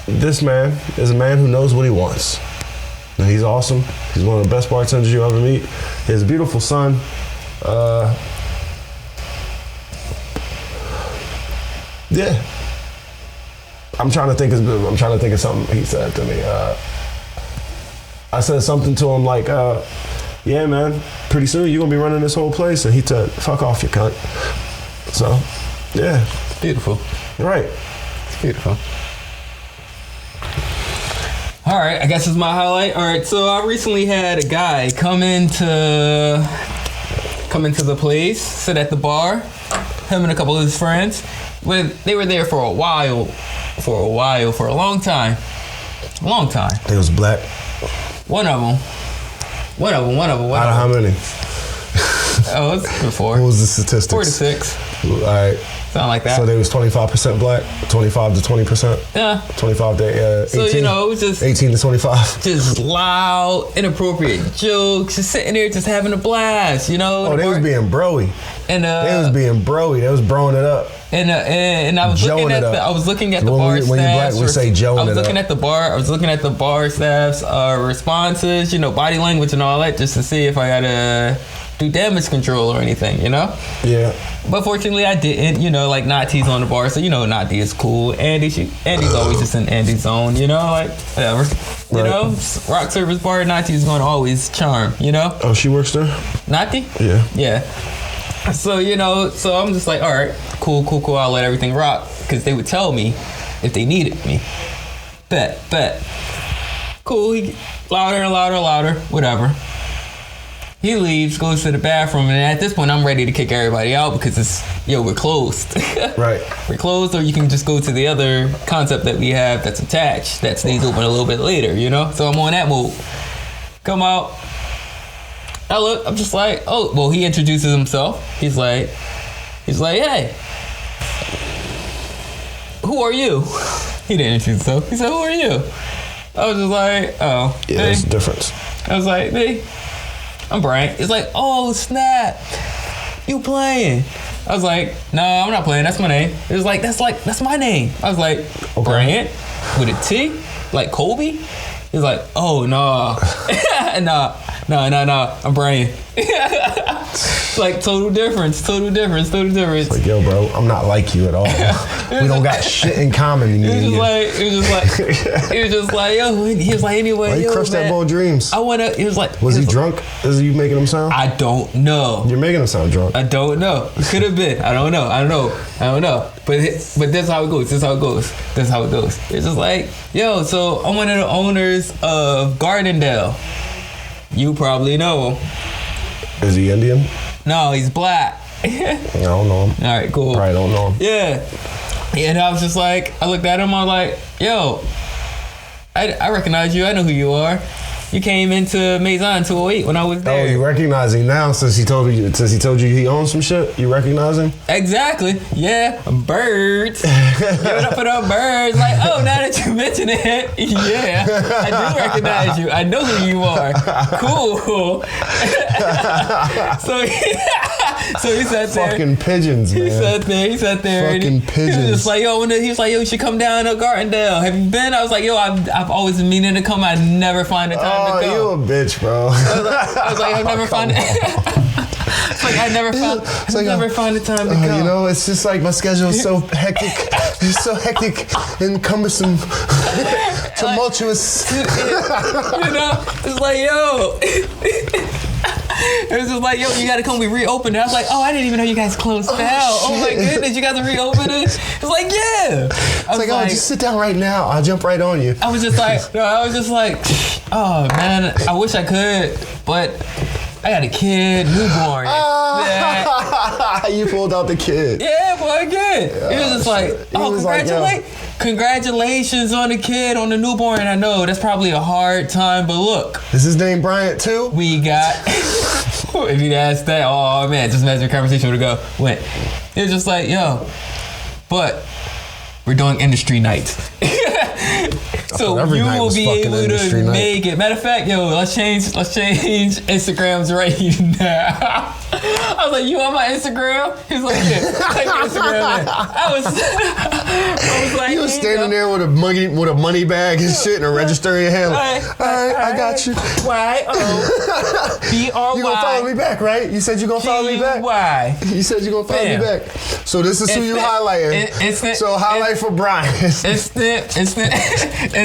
This man is a man who knows what he wants. And he's awesome. He's one of the best bartenders you'll ever meet. He has a beautiful son. Yeah. I'm trying to think of something he said to me. I said something to him like, yeah, man, pretty soon you're gonna be running this whole place. And he said, fuck off, you cunt. So, yeah. Beautiful. Right. It's beautiful. All right, I guess it's my highlight. All right, so I recently had a guy come into the place, sit at the bar. Him and a couple of his friends. They were there for a long time. He was black. One of them. Out of how many? Oh, it's before. What was the statistics? 4 to 6. All right. Something like that. So they was 25% black, 25 to 20%. Yeah. 25 to 18. So, it was just 18 to 25. just loud, inappropriate jokes, just sitting there, just having a blast, Oh, they was being broy. And they was being broy. They was broing it up. And I was looking at the bar staffs. When you're black, we say Joeing it up. I was looking at the bar staff's responses, body language and all that, just to see if I gotta do damage control or anything, Yeah. But fortunately, I didn't. Like Nati's on the bar, so Nati is cool. Andy's always just in Andy's zone, like whatever. Right. Rock service bar, Nati's gonna always charm, Oh, she works there? Nati? Yeah. Yeah. So, so I'm just like, all right, cool. I'll let everything rock. Because they would tell me if they needed me. Bet. Cool. He louder and louder, whatever. He leaves, goes to the bathroom, and at this point, I'm ready to kick everybody out because we're closed. Right. We're closed, or you can just go to the other concept that we have that's attached, that stays open a little bit later, So I'm on that mode. Come out. I look, I'm just like, oh, well, he introduces himself. He's like, hey, who are you? He didn't introduce himself. He said, who are you? I was just like, oh. Yeah, hey. there's a difference. I was like, hey, I'm Bryant. He's like, oh, snap. You playing? I was like, no, I'm not playing. That's my name. It was like, that's my name. I was like, okay. Bryant with a T? Like Kobe? He's like, oh, no. No, I'm Bryant. Like total difference. It's like, yo, bro, I'm not like you at all. We don't got shit in common. It was just like, yo, he was like, anyway, why you crushed that boy dreams? He was like, was he drunk? Is you making him sound? I don't know. You're making him sound drunk. I don't know. It could have been. I don't know. But that's how it goes. It's just like, yo, so I'm one of the owners of Gardendale. You probably know him. Is he Indian? No, he's black. I don't know him. All right, cool. Probably don't know him. Yeah. And I was just like, I looked at him, I was like, yo, I recognize you. I know who you are. You came into Maison 208 when I was there. Oh, you recognize him now since he told you he owns some shit? You recognize him? Exactly. Yeah. Birds. Give it up for the birds. Like, oh, now that you mention it, yeah, I do recognize you. I know who you are. Cool. So he sat there. Fucking pigeons, man. He sat there. Fucking pigeons. He was just like, yo, you should come down to Gardendale. Have you been? I was like, yo, I've always been meaning to come. I never find the time to Oh, go. you a bitch, bro. I was like, I've never found it. It's like I never find the time to go. It's just like my schedule is so hectic. It's so hectic and cumbersome, tumultuous. It's like, yo. It was just like, yo, you gotta come. We reopened it. I was like, oh, I didn't even know you guys closed down. Oh my goodness, you guys reopened it. It's like, yeah. It's like, oh, just sit down right now. I'll jump right on you. I was just like, oh man, I wish I could, but I got a kid, newborn. You pulled out the kid. Yeah, boy, kid. It was just like, congratulations on the kid, on the newborn. I know that's probably a hard time, but look. Is his name Bryant too? We got, if you'd asked that, oh man, just imagine the conversation would have went. It was just like, yo, but we're doing industry nights. So every you night will was be fucking able industry to night. make it. Matter of fact, yo, let's change Instagrams right now. I was like, you on my Instagram? He's like, yeah, take your Instagram in. I was like, You was standing there with a money bag and shit and a register in your hand. Like, all right, I got you. Y-O-B-R-Y. You gonna follow me back, right? You said you gonna follow me back. G-Y. You said you gonna follow me back. So this is who you highlighting. So highlight for Bryant.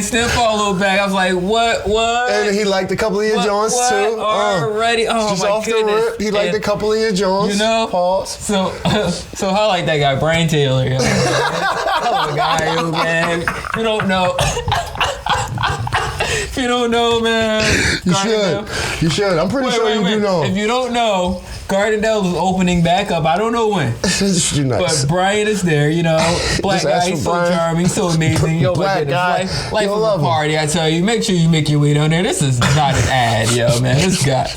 Instant follow back. I was like, what? And he liked a couple of your joints too. Already? Oh just my off goodness. the rip, he liked a couple of your joints. You know? Pause. So highlight that guy, Brian Taylor. You know, hello, guy, yo, man. If you don't know. If you don't know, man. You should. I'm pretty sure you do know. If you don't know, Gardendale is opening back up. I don't know when. You're nice. But Bryant is there, you know. Black guy, he's so charming, so amazing. Yo, Black guy. Life of a party, I tell you. Make sure you make your way down there. This is not an ad, yo, man. This guy.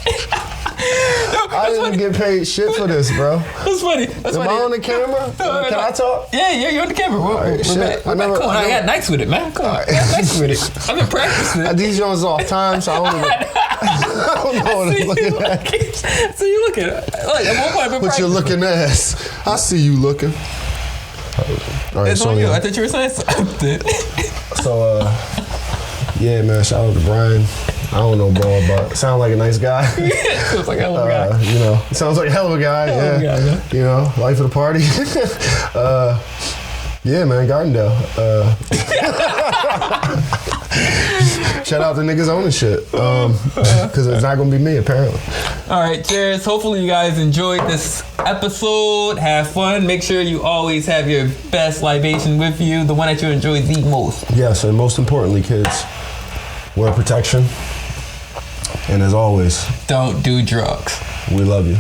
I didn't get paid shit for this, bro. That's funny. Am I on the camera? Can I talk? Yeah, you're on the camera. We're back. Come on, I got nights with it, man. Come on, I got nights with it. I've been practicing. These joints off time, so I don't know what I'm looking at. So you looking at at one point I've been But you're looking ass. I see you looking. All right, it's on you. I thought you were saying something. So, yeah, man, shout out to Brian. I don't know, bro, but sounds like a nice guy. Sounds like a hell of a guy. You know, sounds like a hell of a guy. Yeah. You know, life of the party. Yeah, man, Gardendale. Shout out to niggas owning shit. Because it's not going to be me, apparently. All right, cheers. Hopefully you guys enjoyed this episode. Have fun. Make sure you always have your best libation with you, the one that you enjoy the most. Yes, and most importantly, kids, wear protection. And as always, don't do drugs. We love you.